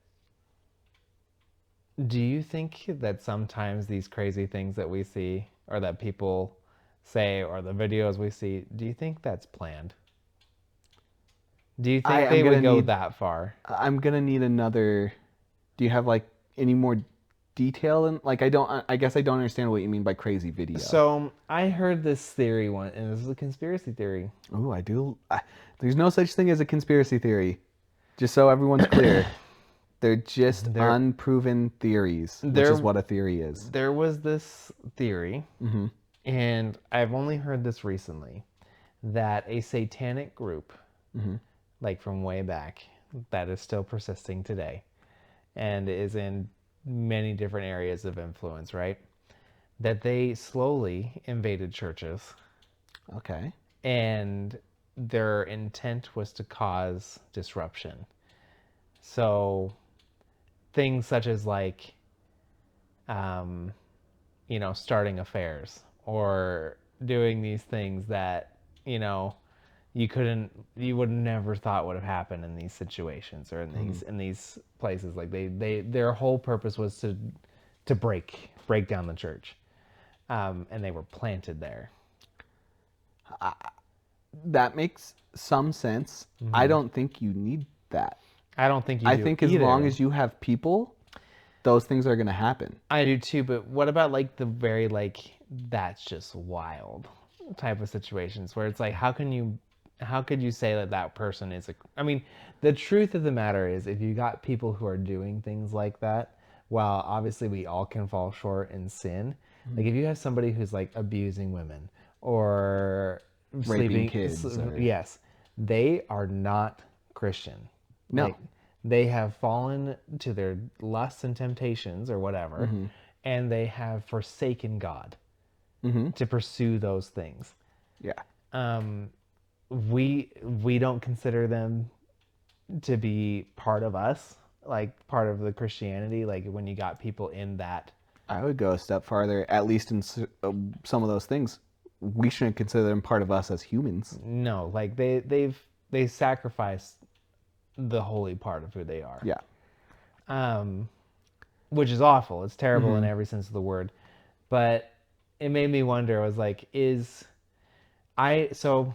do you think that sometimes these crazy things that we see, or that people say, or the videos we see, do you think that's planned? Do you think they would go that far? I'm going to need another. Do you have like any more detail and like I guess I don't understand what you mean by crazy video. So I heard this theory one, and this is a conspiracy theory. Ooh, there's no such thing as a conspiracy theory. Just so everyone's clear. They're just unproven theories, which is what a theory is. There was this theory, and I've only heard this recently, that a satanic group, like from way back, that is still persisting today, and is in many different areas of influence, right? That they slowly invaded churches. Okay. And their intent was to cause disruption. So things such as like, starting affairs or doing these things that, you would never thought would have happened in these situations or in these places. Like their whole purpose was to break down the church. And they were planted there. That makes some sense. I don't think you need that. I don't think you do I think as long as you have people, those things are going to happen. I do too, but what about like the very like that's just wild type of situations where it's like how could you say that person is I mean, the truth of the matter is if you got people who are doing things like that, while obviously we all can fall short in sin, like if you have somebody who's like abusing women or Raping kids. Yes, they are not Christian. No. Like, they have fallen to their lusts and temptations or whatever, and they have forsaken God to pursue those things. Yeah. We don't consider them to be part of us, like part of the Christianity. Like when you got people in that, I would go a step farther. At least in some of those things, we shouldn't consider them part of us as humans. No, like they sacrificed the holy part of who they are. Yeah. Which is awful. It's terrible in every sense of the word. But it made me wonder, I was like, so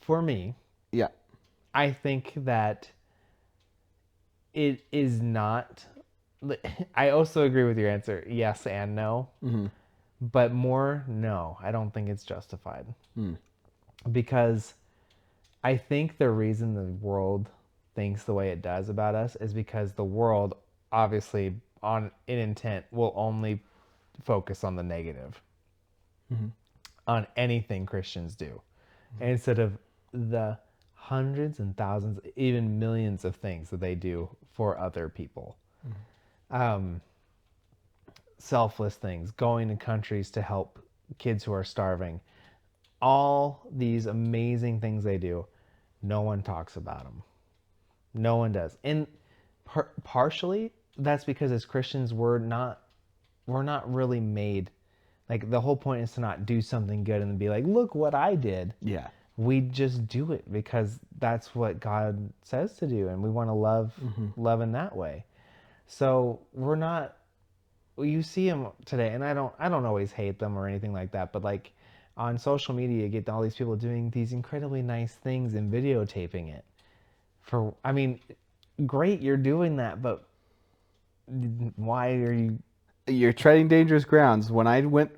for me, yeah, I think that it is not, I also agree with your answer, yes and no. But more, no, I don't think it's justified. Because I think the reason the world thinks the way it does about us is because the world, obviously, in intent, will only focus on the negative, on anything Christians do, instead of the hundreds and thousands, even millions of things that they do for other people. Selfless things, going to countries to help kids who are starving, all these amazing things they do, no one talks about them. No one does. And partially that's because as Christians we're not really made, like the whole point is to not do something good and be like, look what I did. Yeah. We just do it because that's what God says to do, and we want to love in that way. So we're not, you see them today, and I don't always hate them or anything like that, but like on social media you get all these people doing these incredibly nice things and videotaping it. I mean, great, you're doing that, but why are you? You're treading dangerous grounds. When I went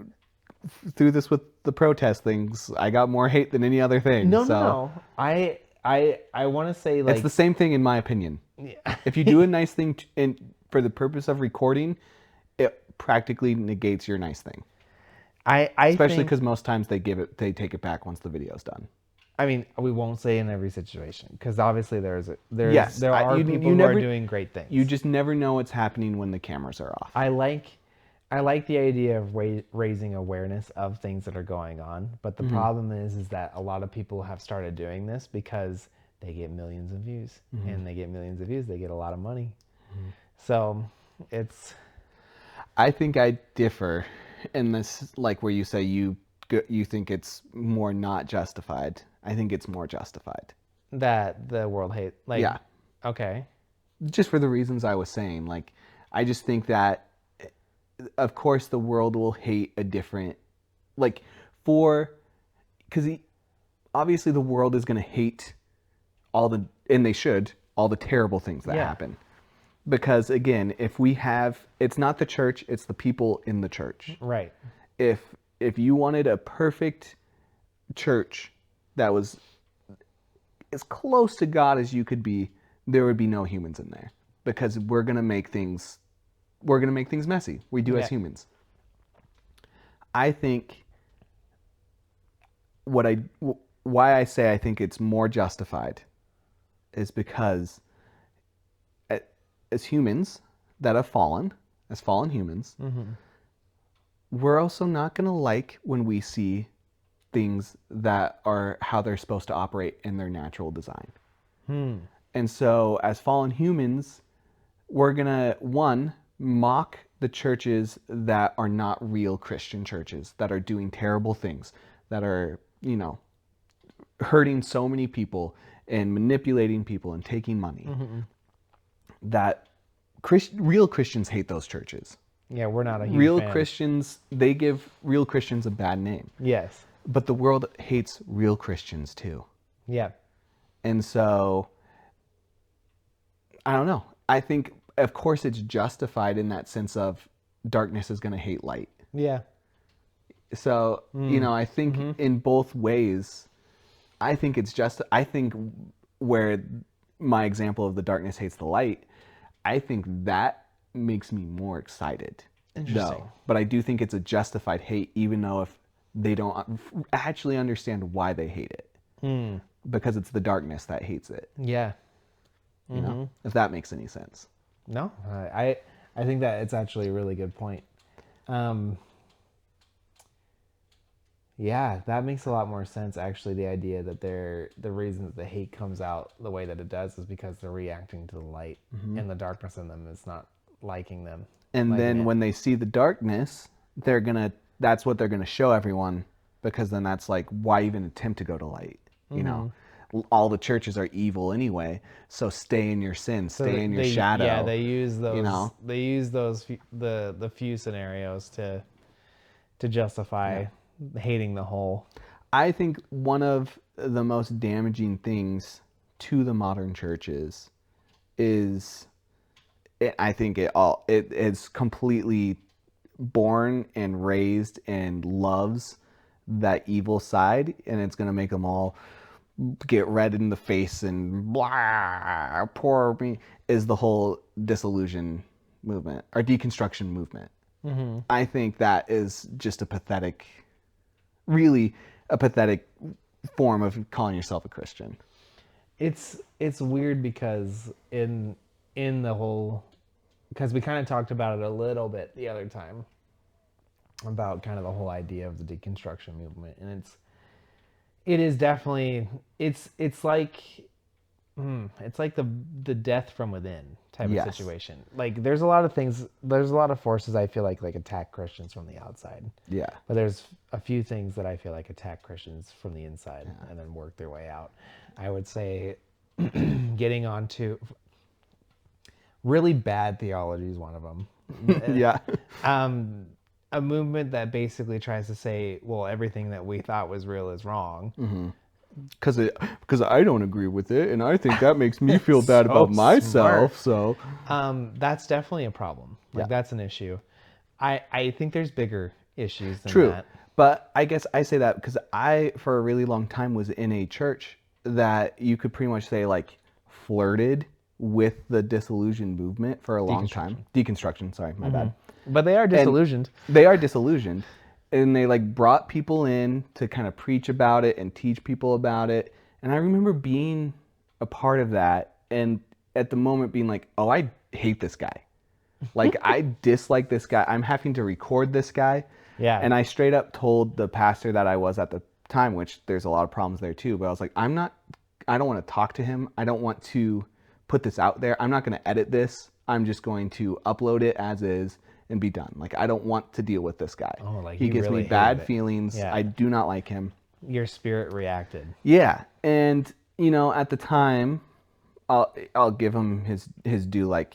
through this with the protest things, I got more hate than any other thing. No. I want to say, like, it's the same thing in my opinion. Yeah. If you do a nice thing for the purpose of recording, it practically negates your nice thing. Especially because most times they take it back once the video's done. I mean, we won't say in every situation because obviously there are people who are doing great things. You just never know what's happening when the cameras are off. I like the idea of raising awareness of things that are going on, but the problem is that a lot of people have started doing this because they get millions of views, and they get millions of views, they get a lot of money. So it's. I think I differ in this, like where you say you think it's more not justified. I think it's more justified. That the world hate, like, yeah. Okay. Just for the reasons I was saying, like, I just think that, of course, the world will hate a different, like, because obviously the world is going to hate and they should, all the terrible things that happen. Because again, if we have, it's not the church, it's the people in the church. Right. If you wanted a perfect church that was as close to God as you could be, there would be no humans in there, because we're gonna make things messy. We do as humans. I think why I say I think it's more justified is because as humans that have fallen, as fallen humans, we're also not going to like when we see things that are how they're supposed to operate in their natural design. And so as fallen humans, we're going to, one, mock the churches that are not real Christian churches, that are doing terrible things, that are, hurting so many people and manipulating people and taking money. That real Christians hate those churches. Yeah, we're not a huge Real fan. Christians, they give real Christians a bad name. Yes. But the world hates real Christians too. Yeah. And so, I don't know. I think, of course, it's justified in that sense of darkness is going to hate light. Yeah. So, I think in both ways, I think it's just, I think where my example of the darkness hates the light, I think that makes me more excited. Interesting. Though. But I do think it's a justified hate, even though if they don't actually understand why they hate it. Because it's the darkness that hates it. Yeah. You know, if that makes any sense. No, I think that it's actually a really good point. Yeah, that makes a lot more sense. Actually, the idea that the reason that the hate comes out the way that it does is because they're reacting to the light, and the darkness in them is not liking them. And then when they see the darkness, that's what they're gonna show everyone, because then that's like, why even attempt to go to light? You know, all the churches are evil anyway, so stay in your sin, stay in your shadow. Yeah, they use those. They use those the few scenarios to justify hating the whole. I think one of the most damaging things to the modern churches is, I think it's completely born and raised and loves that evil side, and it's going to make them all get red in the face and blah, poor me, is the whole disillusion movement or deconstruction movement. I think that is just really a pathetic form of calling yourself a Christian. It's weird because in the whole, because we kind of talked about it a little bit the other time about kind of the whole idea of the deconstruction movement, and it is definitely it's like the death from within type of situation. Like there's a lot of forces I feel like attack Christians from the outside. Yeah. But there's a few things that I feel like attack Christians from the inside and then work their way out. I would say getting onto really bad theology is one of them. Yeah. A movement that basically tries to say, well, everything that we thought was real is wrong. Because I don't agree with it, and I think that makes me feel bad about myself. So that's definitely a problem. That's an issue. I think there's bigger issues than true. that. But I guess I say that because I, for a really long time, was in a church that you could pretty much say flirted with the disillusioned movement for a long time. Deconstruction, sorry, my bad. But they are disillusioned. And they are disillusioned. And they brought people in to kind of preach about it and teach people about it. And I remember being a part of that, and at the moment being like, oh, I hate this guy. I dislike this guy. I'm having to record this guy. Yeah. And I straight up told the pastor that I was at the time, which there's a lot of problems there too, but I was like, I don't want to talk to him. I don't want to put this out there. I'm not going to edit this. I'm just going to upload it as is and be done. I don't want to deal with this guy. Oh, he gives really me bad it. feelings. Yeah. I do not like him. Your spirit reacted. Yeah. And, at the time, I'll give him his due.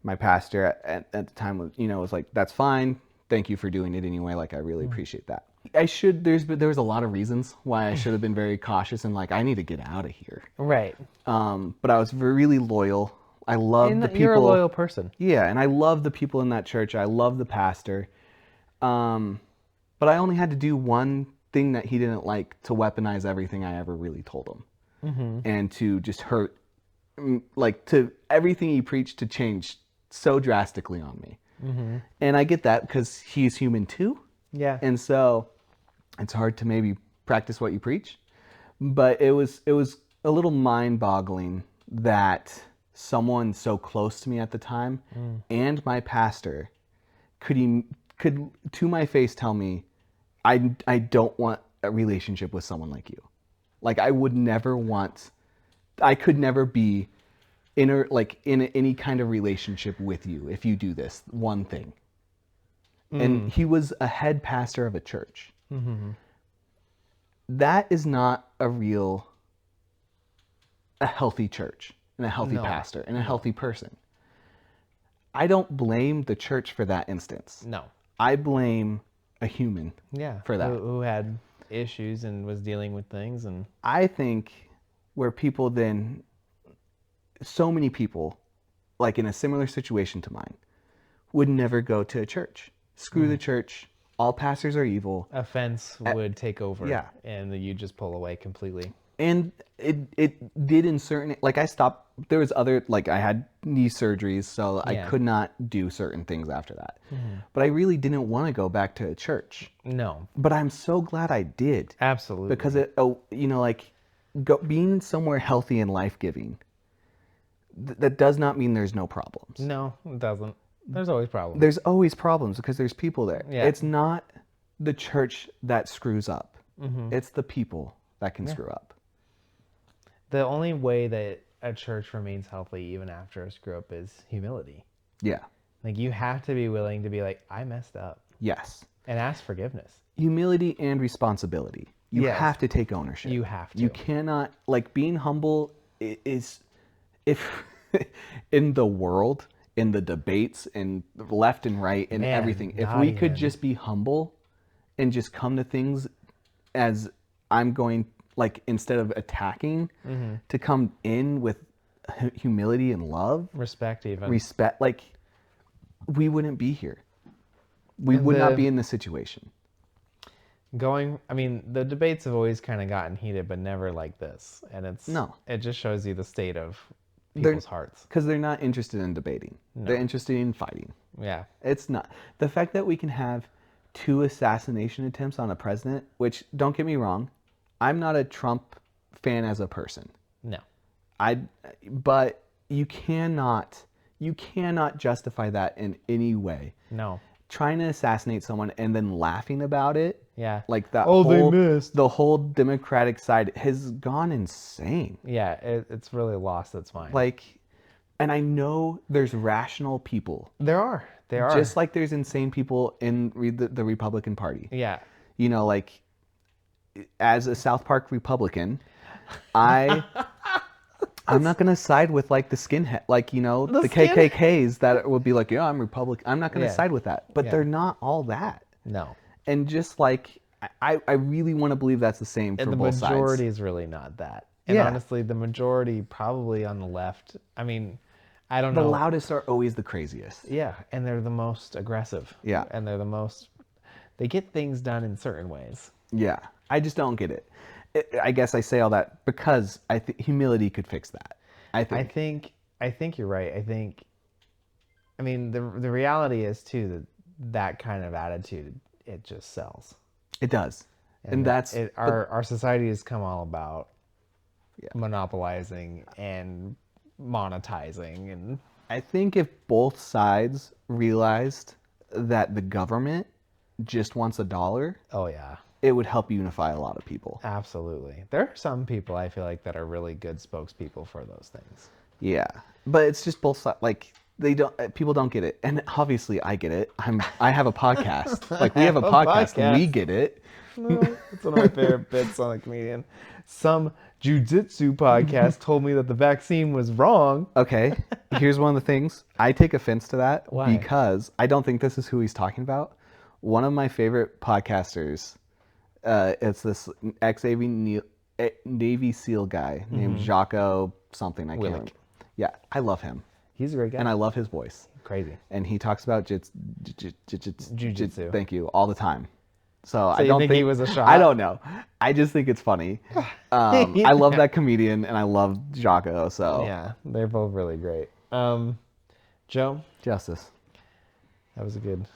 My pastor at the time was like, that's fine. Thank you for doing it anyway. I really appreciate that. There was a lot of reasons why I should have been very cautious and I need to get out of here. Right. But I was really loyal I love And the people. you're a loyal person. Yeah, and I love the people in that church. I love the pastor. But I only had to do one thing that he didn't like to weaponize everything I ever really told him. And to just hurt, like, to everything he preached to change so drastically on me. And I get that because he's human too. Yeah. And so it's hard to maybe practice what you preach. But it was a little mind-boggling that someone so close to me at the time and my pastor could to my face tell me I don't want a relationship with someone like you. Like I could never be in any kind of relationship with you if you do this one thing. And he was a head pastor of a church. That is not a healthy church and a healthy pastor and a healthy person. I don't blame the church for that instance. No. I blame a human for that. Who had issues and was dealing with things. And I think where people then, so many people, like in a similar situation to mine, would never go to a church. Screw the church. All pastors are evil. offense would take over. yeah. And then you just pull away completely. And it did in certain, like I stopped, there was other, like I had knee surgeries, so I could not do certain things after that. But I really didn't want to go back to a church. No. But I'm so glad I did. Absolutely. Because being somewhere healthy and life-giving, that does not mean there's no problems. No, it doesn't. There's always problems. There's always problems because there's people there. Yeah. It's not the church that screws up. It's the people that can screw up. The only way that a church remains healthy even after a screw up is humility. Yeah. Like you have to be willing to be like, I messed up, Yes. and ask forgiveness. Humility and responsibility. You Yes. have to take ownership. You have to. You cannot, like, being humble is, if in the world, in the debates, and left and right, and Man, everything, if not we could even. just be humble and just come to things as I'm going, like, instead of attacking, to come in with humility and love, Respect even. respect, like, we wouldn't be here. We would not be in this situation. The debates have always kind of gotten heated, but never like this. And it just shows you the state of people's hearts. Because they're not interested in debating. No. They're interested in fighting. Yeah. It's not. The fact that we can have 2 assassination attempts on a president, which, don't get me wrong, I'm not a Trump fan as a person. No. But you cannot justify that in any way. No. Trying to assassinate someone and then laughing about it. Yeah. Like that they missed. The whole Democratic side has gone insane. Yeah, it's really lost its mind. Like, and I know there's rational people. There are. Just like there's insane people in the Republican Party. Yeah. You know, like, as a South Park Republican, I'm not going to side with, like, the skinhead, like, the KKKs that would be like, yeah, I'm Republican. I'm not going to side with that. But they're not all that. No. And just like, I really want to believe that's the same for both sides. And the majority is really not that. And honestly, the majority probably on the left, I don't know. The loudest are always the craziest. Yeah, and they're the most aggressive. Yeah. And they get things done in certain ways. Yeah, I just don't get it. I guess I say all that because I think humility could fix that. I think you're right. The reality is too that kind of attitude, it just sells. It does. And that's our society has come all about monopolizing and monetizing. And I think if both sides realized that the government just wants a dollar, oh yeah, it would help unify a lot of people. Absolutely. There are some people I feel like that are really good spokespeople for those things. Yeah, but it's just both sides. Like, people don't get it, and obviously I get it. I have a podcast. Like, we have a podcast. We get it. No, it's one of my favorite bits on a comedian. Some jujitsu podcast told me that the vaccine was wrong. Okay, here's one of the things. I take offense to that. Why? Because I don't think this is who he's talking about. One of my favorite podcasters, it's this ex-Navy SEAL guy named Jocko something. I can't remember. Yeah, I love him. He's a great guy. And I love his voice. Crazy. And he talks about Jiu-jitsu. thank you, all the time. So I you don't think he was a shot? I don't know. I just think it's funny. I love that comedian, and I love Jocko. So Yeah, they're both really great. Joe, Justice. that was a good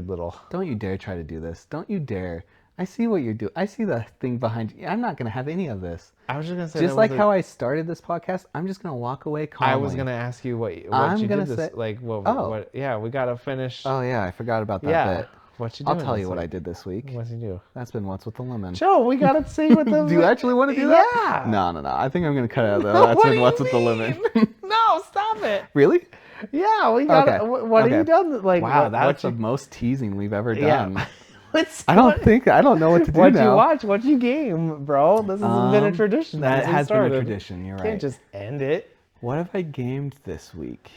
little. Don't you dare try to do this. Don't you dare. I see what you're doing. I see the thing behind you. I'm not going to have any of this. I was just gonna say, Just like how I started this podcast, I'm just going to walk away calmly. I was gonna ask you what I'm you gonna did this say- like. Oh. What? Yeah, we gotta finish. Oh, yeah. I forgot about that yeah, bit. what you I'll doing? tell this you what I week? did this week. What you do? That's been What's with the Lemon. Joe, we gotta see what the. Do you actually want to do that? Yeah. No. I think I'm going to cut it out, though. That's been What's with the Lemon. No, stop it. Really? Yeah, we got. Okay. What have you done? Like, Wow, what that's you, the most teasing we've ever done. Yeah. I don't know what to do What'd now. you watch? What'd you game, bro? This has been a tradition. That since it has been a started. tradition. You're You can't right. just end it. What have I gamed this week?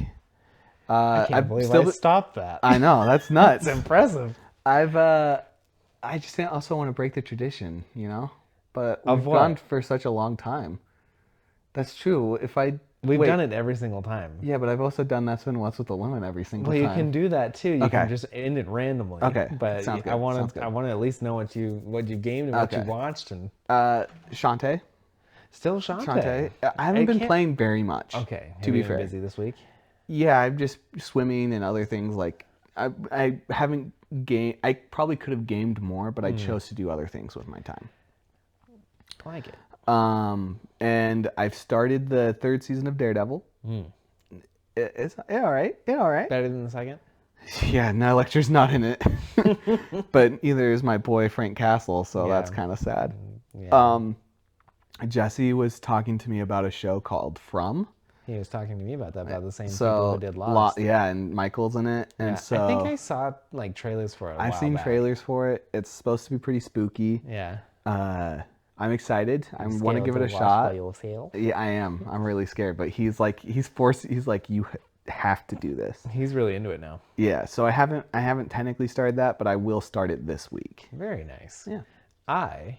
I can't believe I stopped that. I know, that's nuts. It's impressive. I just also want to break the tradition, you know? But Of we've gone what? for such a long time. That's true. We've done it every single time. Yeah, but I've also done That's Been What's with the Lemon every single Well, time. you can do that too. You Okay. can just end it randomly. Okay. But Sounds good. I Sounds want good. to at least know what you gamed and what you Okay. watched and Shantae. still Shantae. Shantae. I haven't been playing very much. Okay. To Have be you been fair. busy this week? Yeah, I'm just swimming and other things like I haven't game. I probably could have gamed more, but I chose to do other things with my time. I like it. And I've started the 3rd season of Daredevil. It's all right. Yeah, all right. Better than the second? Yeah, no, Lecter's not in it, but either is my boy Frank Castle, so Yeah. that's kind of sad. Yeah. Jesse was talking to me about a show called From. He was talking to me about that, about the same people So who did Lost. yeah, and Michael's in it, and Yeah. so I think I saw like trailers for it. I've seen trailers for it. It's supposed to be pretty spooky. Yeah. I'm excited. I want to give it a shot. Yeah, I am. I'm really scared, but he's like you have to do this. He's really into it now. Yeah, so I haven't technically started that, but I will start it this week. Very nice. Yeah. I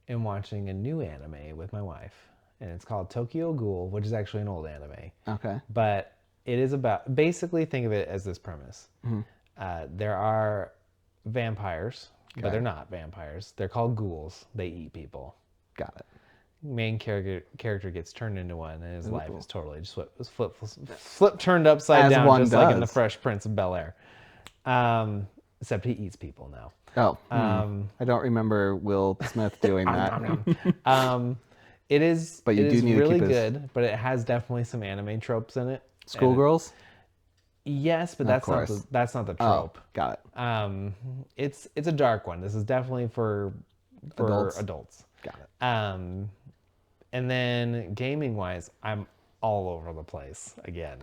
am watching a new anime with my wife, and it's called Tokyo Ghoul, which is actually an old anime. Okay. But it is about, basically think of it as this premise. There are vampires, but they're not vampires. They're called ghouls. They eat people. Got it. Main character gets turned into one, and his life is totally just flip turned upside As down, one just like in the does. Fresh Prince of Bel-Air. Except he eats people now. Oh, I don't remember Will Smith doing that. It is, But you it do is need to really keep his- good, but it has definitely some anime tropes in it. Schoolgirls? Yes, but that's not course. that's not the Oh, trope. got it. It's a dark one. This is definitely for adults. Got it. And then gaming wise, I'm all over the place again.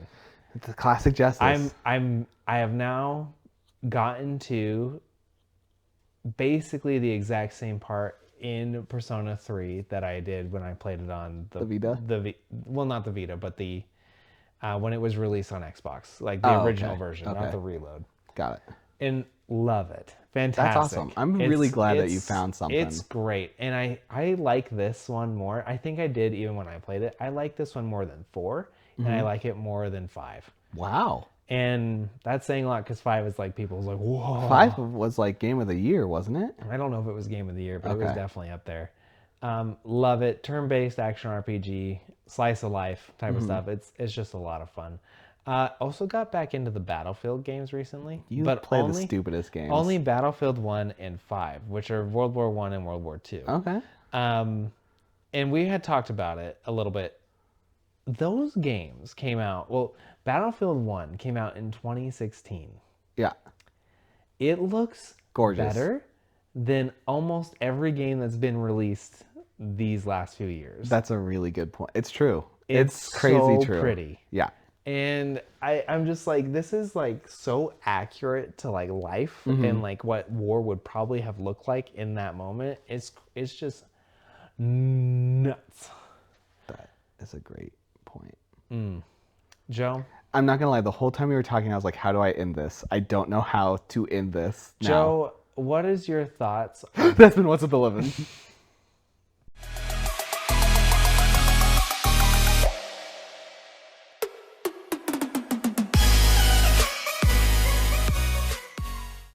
It's a classic Justice. I have now gotten to basically the exact same part in Persona 3 that I did when I played it on the Vita? Well, not the Vita, but the when it was released on Xbox, like the original version, not the reload. Got it. And love it. Fantastic. That's awesome. I'm really glad that you found something. It's great. And I like this one more. I think I did even when I played it. I like this one more than 4, and I like it more than 5. Wow. And that's saying a lot because 5 is like people's like, whoa. 5 was like Game of the Year, wasn't it? I don't know if it was Game of the Year, but it was Okay. definitely up there. Love it. Turn-based action RPG, slice of life type of stuff. It's just a lot of fun. Also got back into the Battlefield games recently. You but play only, the stupidest games. Only Battlefield 1 and 5, which are World War 1 and World War 2. Okay. And we had talked about it a little bit. Those games came out, well, Battlefield 1 came out in 2016. Yeah. It looks Gorgeous. better than almost every game that's been released these last few years. That's a really good point. It's true. It's crazy so true. pretty. Yeah. And I'm just like, this is like so accurate to like life and like what war would probably have looked like in that moment. It's just nuts. That is a great point. Joe? I'm not gonna lie, the whole time we were talking, I was like, how do I end this? I don't know how to end this now. Joe, what is your thoughts? That's been What's with the Living.